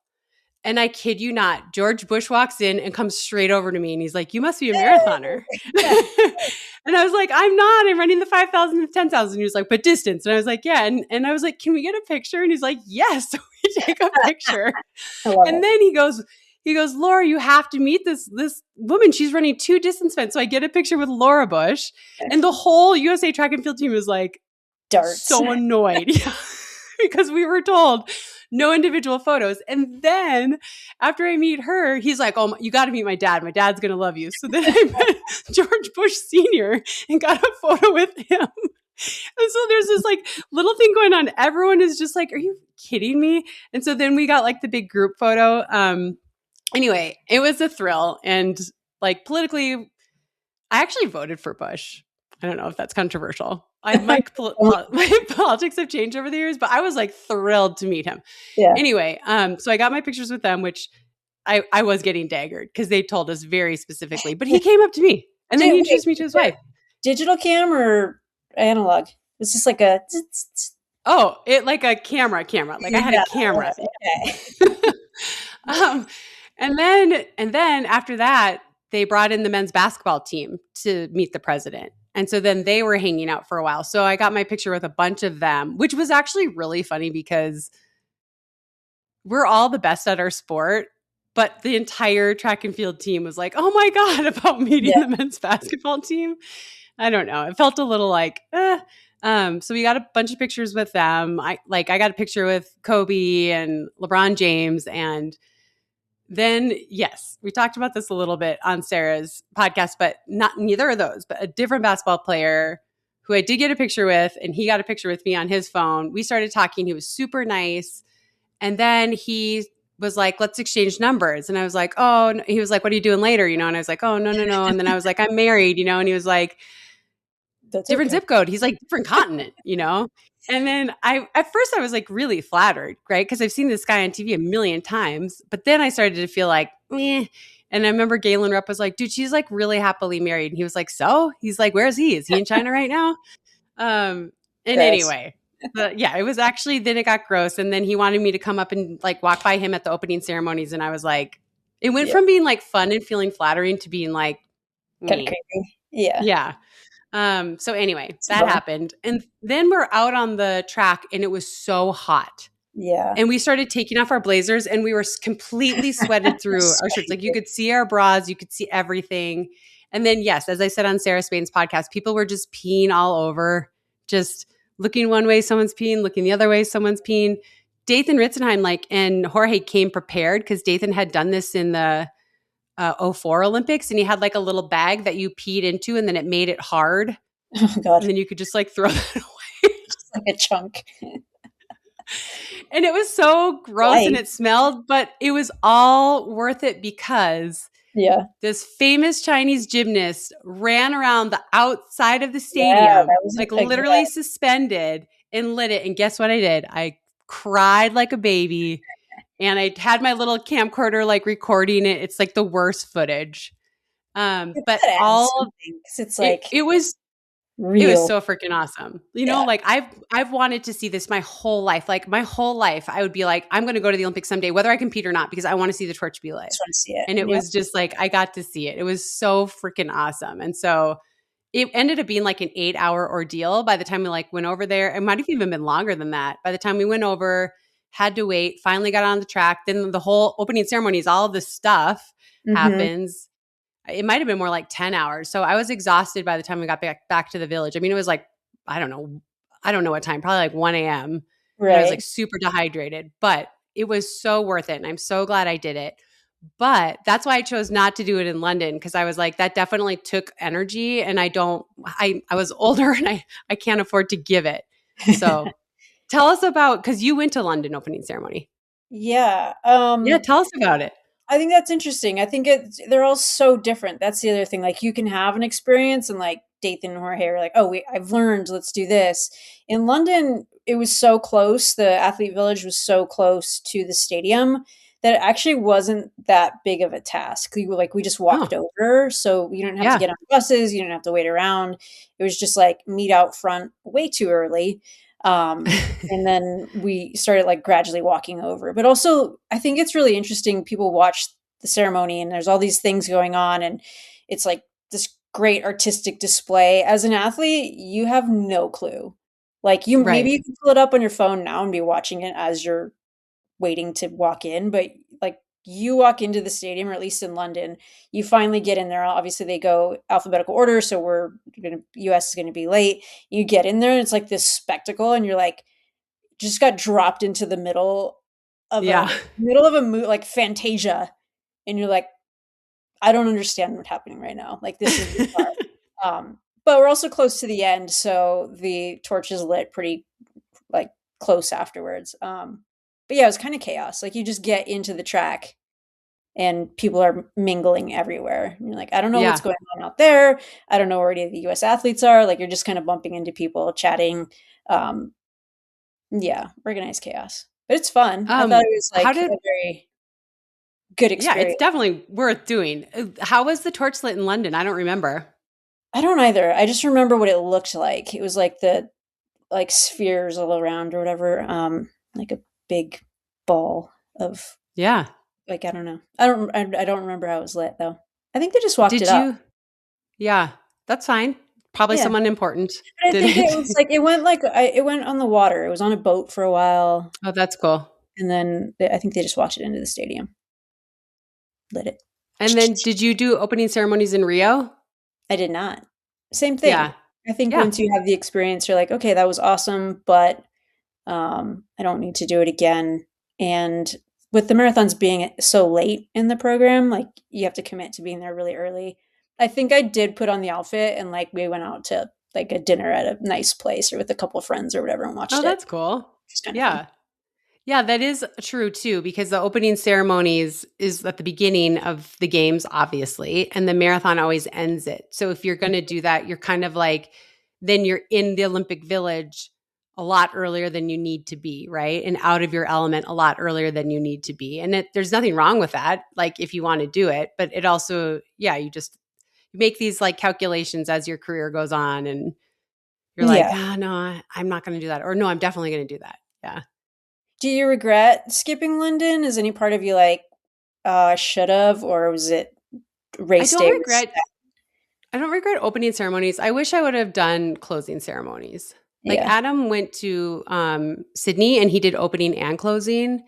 And I kid you not, George Bush walks in and comes straight over to me and he's like, you must be a marathoner. And I was like, I'm not. I'm running the 5,000 and 10,000. He was like, but distance. And I was like, yeah. And I was like, can we get a picture? And he's like, yes. So we take a picture. And then he goes, Laura, you have to meet this woman. She's running 2 distance events. So I get a picture with Laura Bush. And the whole USA track and field team was like, darts. So annoyed. Because we were told no individual photos. And then after I meet her, he's like, oh, you got to meet my dad. My dad's going to love you. So then I met George Bush Sr. and got a photo with him. And so there's this like little thing going on. Everyone is just like, are you kidding me? And so then we got like the big group photo. Anyway, it was a thrill. And like politically, I actually voted for Bush. I don't know if that's controversial. My politics have changed over the years, but I was like thrilled to meet him. Yeah. Anyway, so I got my pictures with them, which I was getting daggered because they told us very specifically. But he came up to me and then he introduced me to his wife. Digital cam or analog? It's just like a. Oh, it like a camera. Like I had a camera. Okay. And then after that, they brought in the men's basketball team to meet the president. And so then they were hanging out for a while. So I got my picture with a bunch of them, which was actually really funny because we're all the best at our sport. But the entire track and field team was like, oh my God, about meeting the men's basketball team. I don't know. It felt a little like, So we got a bunch of pictures with them. I got a picture with Kobe and LeBron James. And then, yes, we talked about this a little bit on Sarah's podcast, but neither of those, but a different basketball player who I did get a picture with, and he got a picture with me on his phone. We started talking. He was super nice. And then he was like, let's exchange numbers. And I was like, oh, no. He was like, what are you doing later? And I was like, oh, no. And then I was like, I'm married, and he was like, that's different zip code. He's like, different continent, And then at first I was like really flattered, right? Because I've seen this guy on TV a million times. But then I started to feel like, meh. And I remember Galen Rupp was like, dude, she's like really happily married. And he was like, so? He's like, where is he? Is he in China right now? Anyway, it was actually, then it got gross. And then he wanted me to come up and like walk by him at the opening ceremonies. And I was like, it went from being like fun and feeling flattering to being like, kind of creepy. Yeah. Yeah. So anyway, that happened. And then we're out on the track and it was so hot. Yeah. And we started taking off our blazers and we were completely sweated through our shirts. Like you could see our bras, you could see everything. And then, yes, as I said on Sarah Spain's podcast, people were just peeing all over, just looking one way, someone's peeing, looking the other way, someone's peeing. Dathan Ritzenheim and Jorge came prepared because Dathan had done this in the 04 Olympics, and he had like a little bag that you peed into and then it made it hard. Oh God. And then you could just like throw that away. Just like a chunk. And it was so gross and it smelled, but it was all worth it because this famous Chinese gymnast ran around the outside of the stadium, like literally suspended and lit it. And guess what I did? I cried like a baby. And I had my little camcorder like recording it. It's like the worst footage. But all it's like it was real. It was so freaking awesome. Like I've wanted to see this my whole life. Like my whole life, I would be like, I'm going to go to the Olympics someday, whether I compete or not, because I want to see the torch be lit. I just want to see it. And it was just like I got to see it. It was so freaking awesome. And so it ended up being like an 8-hour ordeal by the time we like went over there. It might have even been longer than that. By the time we went over, had to wait, finally got on the track. Then the whole opening ceremonies, all of this stuff happens. It might have been more like 10 hours. So I was exhausted by the time we got back to the village. I mean, it was like, I don't know what time, probably like 1 a.m. Right. And I was like super dehydrated, but it was so worth it. And I'm so glad I did it. But that's why I chose not to do it in London, because I was like, that definitely took energy, and I was older and I can't afford to give it. So tell us about, because you went to London opening ceremony. Yeah. Yeah, tell us about it. I think that's interesting. I think they're all so different. That's the other thing. Like you can have an experience and like Dathan and Jorge are like, oh, I've learned, let's do this. In London, it was so close. The athlete village was so close to the stadium that it actually wasn't that big of a task. We just walked over. So you didn't have to get on buses. You didn't have to wait around. It was just like meet out front way too early. And then we started like gradually walking over. But also, I think it's really interesting. People watch the ceremony and there's all these things going on, and it's like this great artistic display. As an athlete, you have no clue. Like maybe you can pull it up on your phone now and be watching it as you're waiting to walk in, but like you walk into the stadium, or at least in London, you finally get in there. Obviously they go alphabetical order, so US is going to be late. You get in there and it's like this spectacle, and you're like just got dropped into the middle of a like Fantasia, and you're like, I don't understand what's happening right now. Like this is bizarre. But we're also close to the end, so the torch is lit pretty like close afterwards. But yeah, it was kind of chaos. Like you just get into the track and people are mingling everywhere. And you're like, I don't know what's going on out there. I don't know where any of the US athletes are. Like you're just kind of bumping into people, chatting. Organized chaos. But it's fun. I thought it was like a very good experience. Yeah, it's definitely worth doing. How was the torch lit in London? I don't remember. I don't either. I just remember what it looked like. It was like the spheres all around or whatever. Like a big ball of like I don't know. I don't remember how it was lit though. I think they just walked it up. Yeah, that's fine. Probably someone important. I think it was like it went on the water. It was on a boat for a while. Oh, that's cool. And then I think they just walked it into the stadium. Lit it. And then did you do opening ceremonies in Rio? I did not. Same thing. Yeah. I think once you have the experience, you're like, okay, that was awesome, but I don't need to do it again. And with the marathons being so late in the program, like you have to commit to being there really early. I think I did put on the outfit and like we went out to like a dinner at a nice place or with a couple of friends or whatever and watched it. Oh, that's cool. Yeah. Fun. Yeah, that is true too, because the opening ceremonies is at the beginning of the games, obviously, and the marathon always ends it. So if you're going to do that, you're kind of like, then you're in the Olympic Village a lot earlier than you need to be, right? And out of your element a lot earlier than you need to be. And there's nothing wrong with that, like if you want to do it, but it also, you make these like calculations as your career goes on, and you're like, no, I'm not going to do that. Or no, I'm definitely going to do that. Yeah. Do you regret skipping London? Is any part of you like, I should have, or was it race day? I don't regret opening ceremonies. I wish I would have done closing ceremonies. Like Adam went to Sydney and he did opening and closing.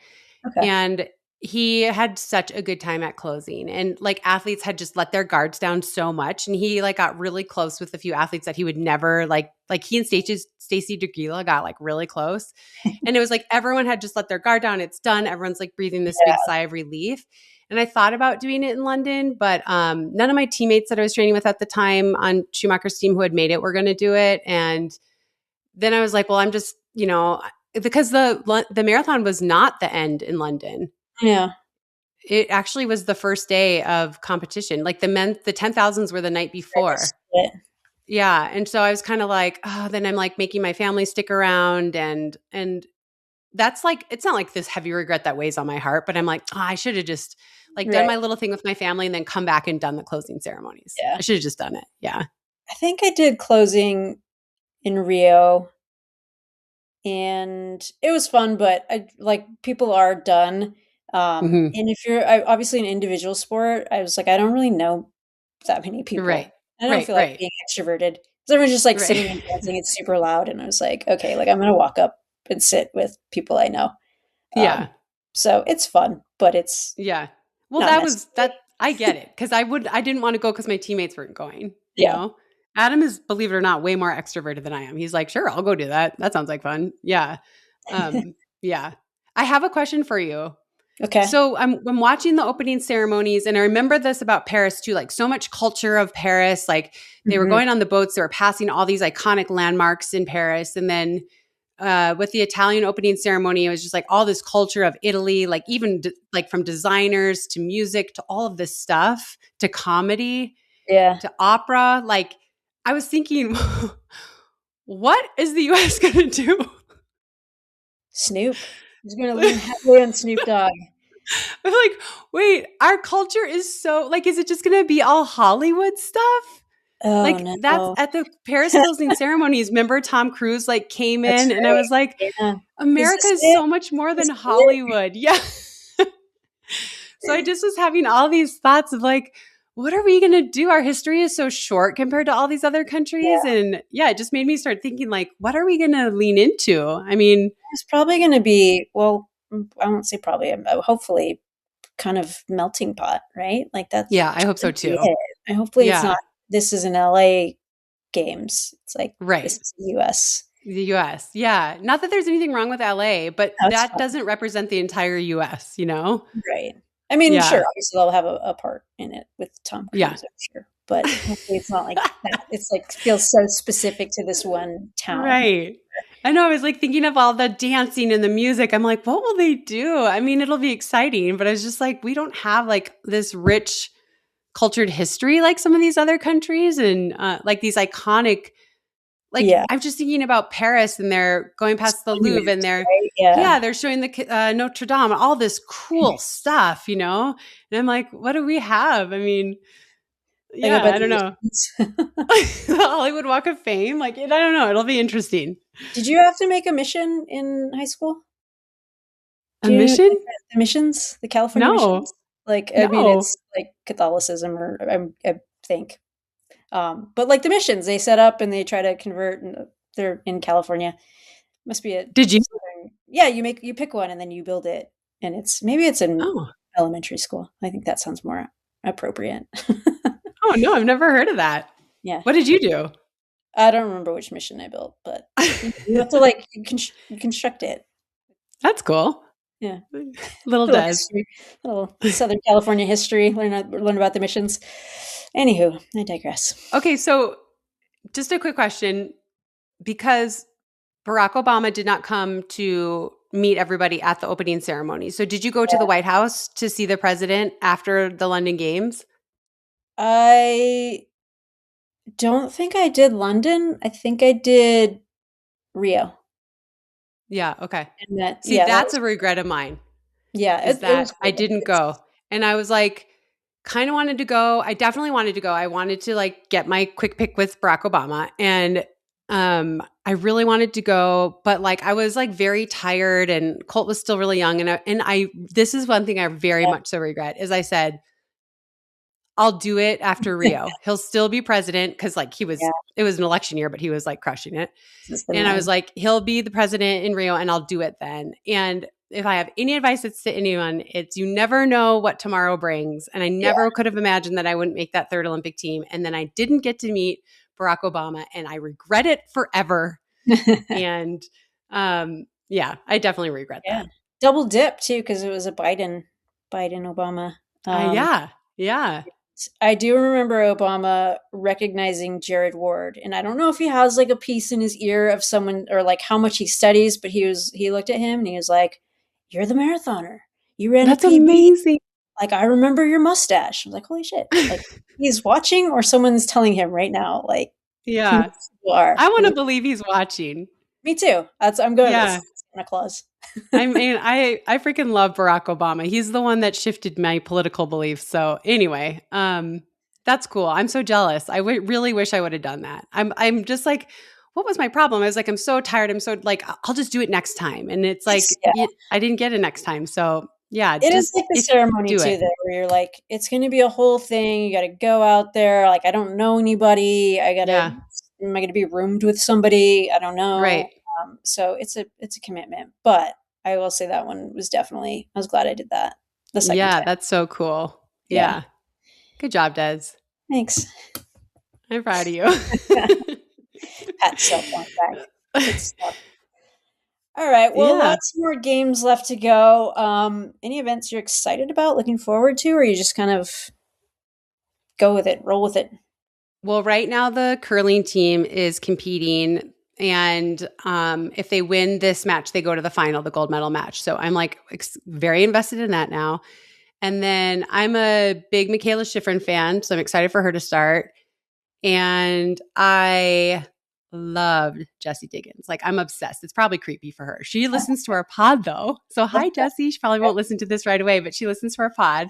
Okay. And he had such a good time at closing, and like athletes had just let their guards down so much, and he like got really close with a few athletes that he would never like he and Stacey Degila got like really close. And it was like everyone had just let their guard down. It's done. Everyone's like breathing this big sigh of relief. And I thought about doing it in London, but none of my teammates that I was training with at the time on Schumacher's team who had made it were going to do it. And then I was like, well, I'm just, because the marathon was not the end in London. Yeah. It actually was the first day of competition. Like the 10,000s were the night before. Yeah. And so I was kind of like, then I'm like making my family stick around, and that's like, it's not like this heavy regret that weighs on my heart, but I'm like, I should have just like done my little thing with my family and then come back and done the closing ceremonies. Yeah. I should have just done it. Yeah. I think I did closing in Rio, and it was fun, but people are done. And if you're obviously an individual sport, I was like, I don't really know that many people. Right. I don't Right, feel like right. being extroverted. So everyone's just like sitting and Right. dancing. It's super loud. And I was like, okay, like I'm going to walk up and sit with people I know. Yeah. So it's fun, but it's Yeah. Well, not that necessary. I get it because I didn't want to go because my teammates weren't going, you Yeah. know? Adam is, believe it or not, way more extroverted than I am. He's like, sure, I'll go do that. That sounds like fun. Yeah. Yeah. I have a question for you. Okay. So I'm watching the opening ceremonies and I remember this about Paris too, like so much culture of Paris. Like they were Mhm. going on the boats, they were passing all these iconic landmarks in Paris. And then with the Italian opening ceremony, it was just like all this culture of Italy, like even like from designers to music to all of this stuff to comedy Yeah. to opera. Like I was thinking, what is the US going to do? Snoop. He's going to lean heavily on Snoop Dogg. I'm like, wait, our culture is so like, is it just going to be all Hollywood stuff? Oh, Like that's no. at the Paris closing ceremonies. Remember Tom Cruise like came That's in and I right. was like, Yeah. Is America this is it? so much more than Is this Hollywood. Yeah. So I just was having all these thoughts of like, what are we going to do? Our history is so short compared to all these other countries. Yeah. And yeah, it just made me start thinking like, what are we going to lean into? I mean, It's probably going to be, well, I won't say probably, hopefully kind of melting pot, right? Like that yeah, I hope so should be too. it. And hopefully it's not, Yeah, this is an LA games. It's like, this right. is the US. The US. Yeah. Not that there's anything wrong with LA, but That's that fine. doesn't represent the entire US, you know? Right. I mean, sure, Yeah. obviously they'll have a part in it with Tom Yeah. Cruise, I'm sure. But hopefully it's not like that. It's like feels so specific to this one town. Right. I know. I was like thinking of all the dancing and the music. I'm like, what will they do? I mean, it'll be exciting, but I was just like, we don't have like this rich cultured history like some of these other countries and like these iconic, like Yeah. I'm just thinking about Paris and they're going past the Louvre and Monuments, they're, right? Yeah. yeah, they're showing the Notre Dame, all this cool stuff, you know? And I'm like, what do we have? I mean, Like yeah, about I the don't know. missions. The Hollywood Walk of Fame. Like, I don't know. It'll be interesting. Did you have to make a mission in high school? A Do you mission? like the missions, the California No, missions? Like, I mean, no. it's like Catholicism, or I think. But like the missions, they set up and they try to convert, and they're in California. Must be a Did you? southern. Yeah, you pick one and then you build it, and maybe it's in Oh, elementary school. I think that sounds more appropriate. oh no, I've never heard of that. Yeah, What did you do? I don't remember which mission I built, but you have to like you construct it. That's cool. Yeah. Little Little Des. history, little Southern California history. Learn about the missions. Anywho, I digress. Okay, so just a quick question because Barack Obama did not come to meet everybody at the opening ceremony. So did you go to the White House to see the president after the London Games? I don't think I did London. I think I did Rio. Yeah, okay. And that, See, yeah, that that's was, a regret of mine yeah, is it was that I cool. didn't go. And I was like, kind of wanted to go. I definitely wanted to go. I wanted to like get my quick pick with Barack Obama. And I really wanted to go, but like I was like very tired and Colt was still really young. And I this is one thing I very Yeah. much so regret is I said, I'll do it after Rio. He'll still be president because like Yeah, it was an election year, but he was like crushing it. this is the And I was man. like, he'll be the president in Rio and I'll do it then. And if I have any advice it's to anyone, it's you never know what tomorrow brings. And I Yeah. never could have imagined that I wouldn't make that third Olympic team. And then I didn't get to meet Barack Obama and I regret it forever. And yeah, I definitely regret Yeah. that. Double dip too, because it was a Biden Obama. Yeah. Yeah. I do remember Obama recognizing Jared Ward, and I don't know if he has like a piece in his ear of someone or like how much he studies, but he looked at him and he was like, "You're the marathoner. You ran a That's PB. amazing. Like I remember your mustache." I was like, "Holy shit!" Like he's watching, or someone's telling him right now. Like who Yeah. these people are? I want to believe he's watching. Me too. I'm going with Yeah. Santa Claus. I mean, I freaking love Barack Obama. He's the one that shifted my political beliefs. So anyway, that's cool. I'm so jealous. I really wish I would have done that. I'm just like, what was my problem? I was like, I'm so tired. I'm so like, I'll just do it next time. And it's like, Yeah. I didn't get it next time. So Yeah, It is just like the if ceremony do too, it. though, where you're like, it's gonna be a whole thing. You gotta go out there. Like, I don't know anybody. Yeah. Am I gonna be roomed with somebody? I don't Right. know. So it's a commitment. But I will say that one was definitely, I was glad I did that the second Yeah, time. that's so cool. Yeah. Yeah. Good job, Des. Thanks. I'm proud of you. Pat yourself on the back. Good stuff. All right. Well, Yeah. lots more games left to go. Any events you're excited about, looking forward to, or you just kind of go with it, roll with it? Well, right now the curling team is competing, and if they win this match, they go to the final, the gold medal match. So I'm like very invested in that now. And then I'm a big Michaela Schifrin fan, so I'm excited for her to start. And I loved Jessie Diggins. Like, I'm obsessed. It's probably creepy for her. She listens to our pod though. So hi, Jessie. She probably won't listen to this right away, but she listens to our pod.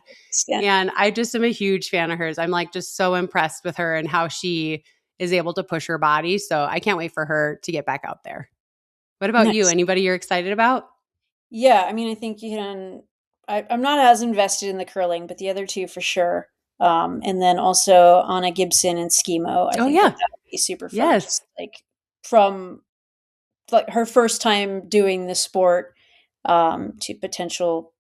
Yeah. And I just am a huge fan of hers. I'm like just so impressed with her and how she is able to push her body. So I can't wait for her to get back out there. What about you? Nice. Anybody you're excited about? Yeah, I mean, I think you can. I'm not as invested in the curling, but the other two for sure. And then also Anna Gibson and Skimo. I Oh, think that yeah. that would be super fun. Yes. Just like from like her first time doing the sport, to potential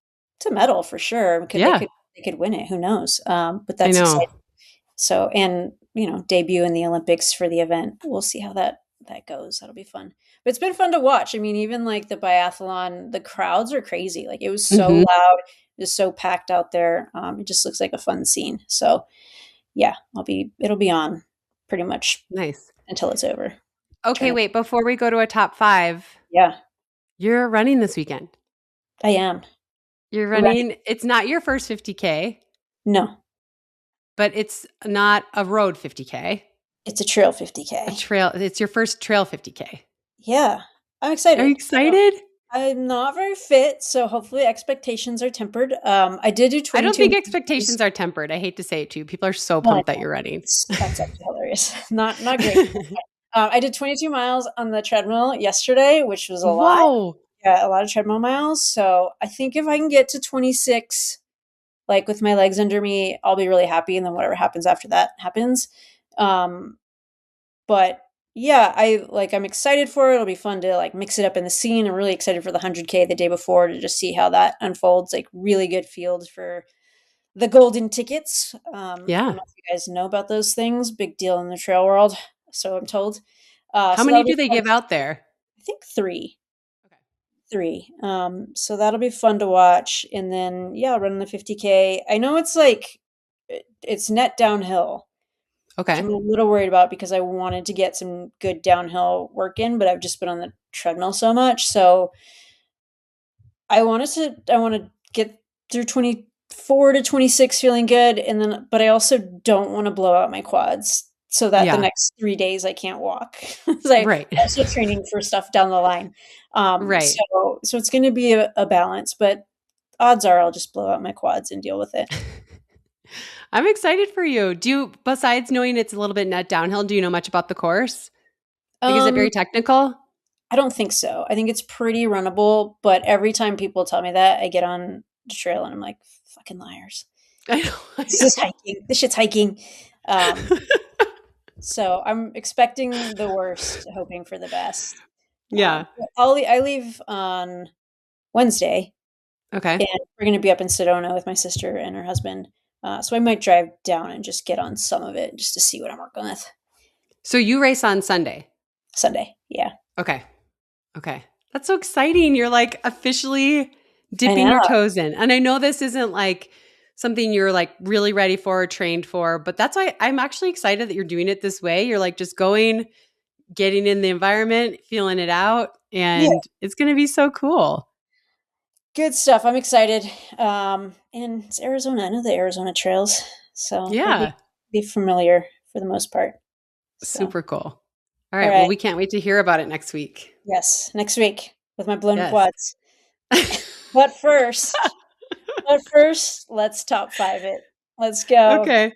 to medal for sure. Yeah. They could win it. Who knows? But I that's know. exciting. So, and debut in the Olympics for the event. We'll see how that goes. That'll be fun. But it's been fun to watch. I mean, even like the biathlon, the crowds are crazy. Like it was so Mhm. loud, it was so packed out there. It just looks like a fun scene. So yeah, it'll be on pretty much Nice. until it's over. Okay, wait, before we go to a top 5, Yeah, you're running this weekend. I am. You're Right. running, it's not your first 50K, No, but it's not a road 50K. it's a trail 50K. It's your first trail 50K. Yeah, I'm Are excited. you excited? I'm not very fit, so hopefully expectations are tempered. I did do 22. I don't think expectations are tempered. I hate to say it to you. People are so pumped that you're running. That's actually hilarious. Not great. I did 22 miles on the treadmill yesterday, which was a lot. Whoa. Yeah, a lot of treadmill miles. So I think if I can get to 26, like with my legs under me, I'll be really happy. And then whatever happens after that happens. But yeah, I'm excited for it. It'll be fun to like mix it up in the scene. I'm really excited for the 100K the day before to just see how that unfolds. Like really good field for the golden tickets. I don't Yeah. know if you guys know about those things. Big deal in the trail world, so I'm told. How So many that'll do be they fun. give out there? I think 3. Okay. 3. So that'll be fun to watch. And then yeah, I'll run the 50K. I know it's like it's net downhill, which Okay. I'm a little worried about because I wanted to get some good downhill work in, but I've just been on the treadmill so much. So I want to get through 24 to 26 feeling good, and then but I also don't want to blow out my quads so that the Yeah. next 3 days I can't walk. 'Cause I'm Right. also training for stuff down the line. Right. So it's going to be a balance, but odds are I'll just blow out my quads and deal with it. I'm excited for you. Besides knowing it's a little bit net downhill, do you know much about the course? Like, is it very technical? I don't think so. I think it's pretty runnable, but every time people tell me that, I get on the trail and I'm like, fucking liars. I know. This is hiking. This shit's hiking. So I'm expecting the worst, hoping for the best. Yeah. I leave on Wednesday, Okay. and we're going to be up in Sedona with my sister and her husband. So I might drive down and just get on some of it just to see what I'm working with. So you race on Sunday? Sunday, yeah. Okay. Okay. That's so exciting. You're like officially dipping your toes in. And I know this isn't like something you're like really ready for or trained for, but that's why I'm actually excited that you're doing it this way. You're like just going, getting in the environment, feeling it out, and it's going to be so cool. Good stuff. I'm excited. And it's Arizona. I know the Arizona trails. So yeah, be familiar for the most part. So. Super cool. All right. Well, we can't wait to hear about it next week. Yes. Next week with my blown quads. But first, let's top 5 it. Let's go. Okay.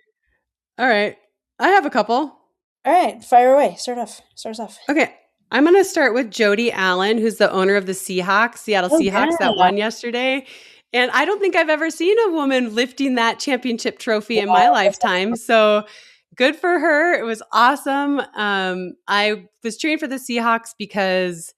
All right. I have a couple. All right. Fire away. Start us off. Okay. I'm going to start with Jody Allen, who's the owner of the Seattle Seahawks that won yesterday. And I don't think I've ever seen a woman lifting that championship trophy in my lifetime. So good for her. It was awesome. I was cheering for the Seahawks because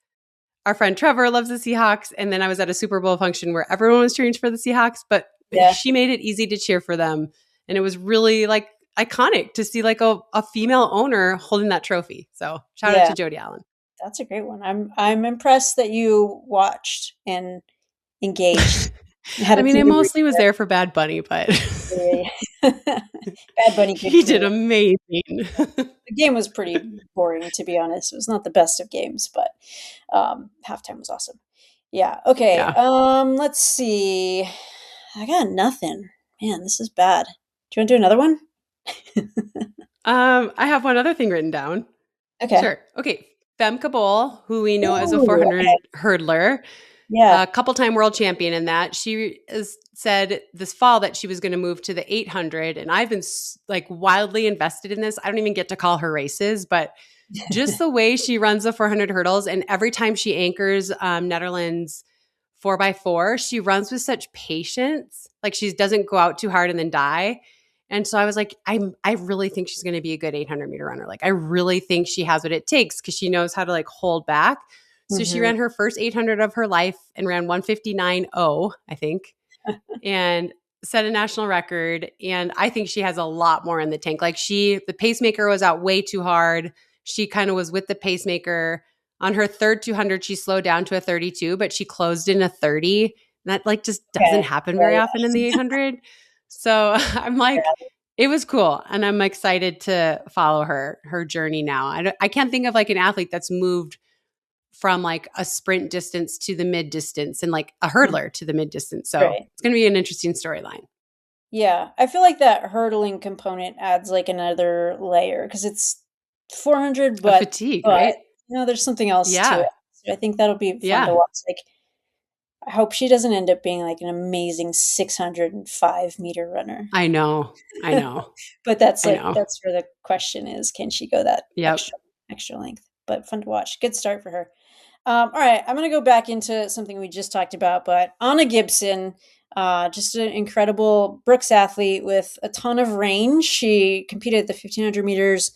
our friend Trevor loves the Seahawks. And then I was at a Super Bowl function where everyone was cheering for the Seahawks, but she made it easy to cheer for them. And it was really like iconic to see like a female owner holding that trophy. So shout out to Jody Allen. That's a great one. I'm impressed that you watched and engaged. I mean, I mostly was there for Bad Bunny, but Bad Bunny, he did amazing. The game was pretty boring, to be honest. It was not the best of games, but halftime was awesome. Yeah. Okay. Yeah. Let's see. I got nothing. Man, this is bad. Do you want to do another one? I have one other thing written down. Okay. Sure. Okay. Femke Bol, who we know as a 400 hurdler. Yeah. A couple-time world champion in that. She has said this fall that she was going to move to the 800, and I've been like wildly invested in this. I don't even get to call her races, but just the way she runs the 400 hurdles, and every time she anchors Netherlands 4x4, she runs with such patience. Like she doesn't go out too hard and then die. And so I was like, I really think she's going to be a good 800 meter runner. Like I really think she has what it takes because she knows how to like hold back. So she ran her first 800 of her life and ran 159.0, I think, and set a national record. And I think she has a lot more in the tank. Like the pacemaker was out way too hard. She kind of was with the pacemaker. On her third 200, she slowed down to a 32, but she closed in a 30. And that like just doesn't happen very often in the 800. So I'm like, it was cool. And I'm excited to follow her journey now. I can't think of like an athlete that's moved from like a sprint distance to the mid distance and like a hurdler to the mid distance. So it's going to be an interesting storyline. Yeah. I feel like that hurdling component adds like another layer because it's 400, but fatigue, right? You know, there's something else to it. So I think that'll be fun to watch. Like, I hope she doesn't end up being like an amazing 605 meter runner. I know. But that's like, that's where the question is, can she go that extra length? But fun to watch. Good start for her. All right, I'm going to go back into something we just talked about, but Anna Gibson, just an incredible Brooks athlete with a ton of range. She competed at the 1500 meters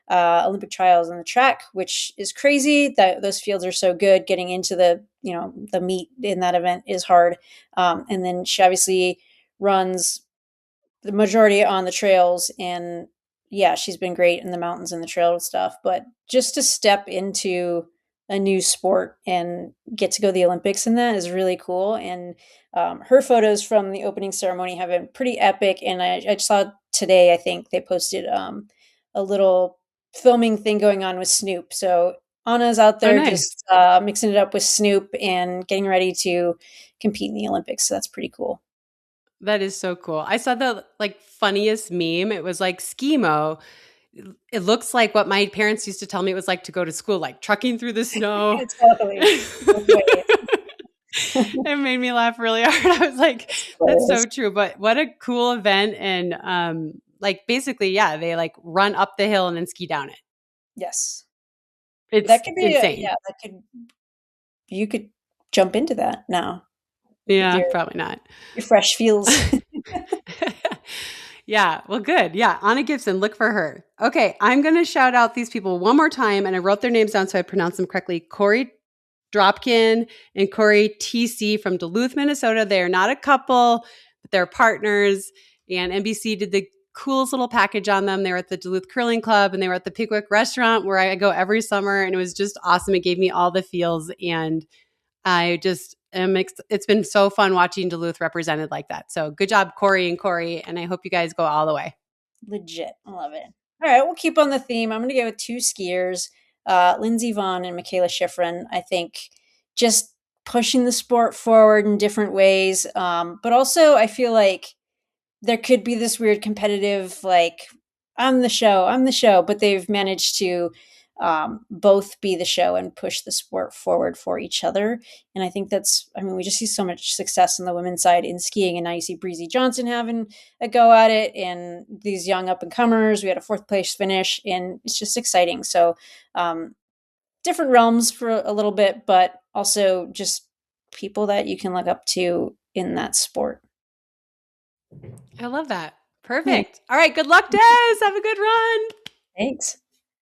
Olympic trials on the track, which is crazy that those fields are so good. Getting into the meet in that event is hard. And then she obviously runs the majority on the trails, and yeah, she's been great in the mountains and the trail stuff, but just to step into a new sport and get to go to the Olympics in that is really cool. And her photos from the opening ceremony have been pretty epic. And I saw today, I think they posted a little filming thing going on with Snoop. So Anna's out there just mixing it up with Snoop and getting ready to compete in the Olympics. So that's pretty cool. That is so cool. I saw the like funniest meme. It was like skimo. It looks like what my parents used to tell me it was like to go to school, like trucking through the snow. Totally. It made me laugh really hard. I was like, that's so true. But what a cool event. And like basically, yeah, they like run up the hill and then ski down it. Yes. That could be insane. You could jump into that now. Yeah, probably not. Your fresh feels. Yeah, well, good. Yeah, Anna Gibson, look for her. Okay, I'm going to shout out these people one more time, and I wrote their names down so I pronounce them correctly. Corey Dropkin and Corey TC from Duluth, Minnesota. They are not a couple, but they're partners, and NBC did the coolest little package on them. They were at the Duluth Curling Club, and they were at the Pickwick restaurant where I go every summer, and it was just awesome. It gave me all the feels, and I just it's been so fun watching Duluth represented like that. So good job, Corey, and I hope you guys go all the way. Legit. I love it. All right, we'll keep on the theme. I'm going to go with two skiers, Lindsey Vonn and Michaela Schifrin. I think just pushing the sport forward in different ways. But also I feel like there could be this weird competitive, like, I'm the show, but they've managed to both be the show and push the sport forward for each other. And I think we just see so much success on the women's side in skiing. And now you see Breezy Johnson having a go at it and these young up and comers. We had a 4th place finish and it's just exciting. So different realms for a little bit, but also just people that you can look up to in that sport. I love that. Perfect. Yeah. All right. Good luck, Des. Have a good run. Thanks.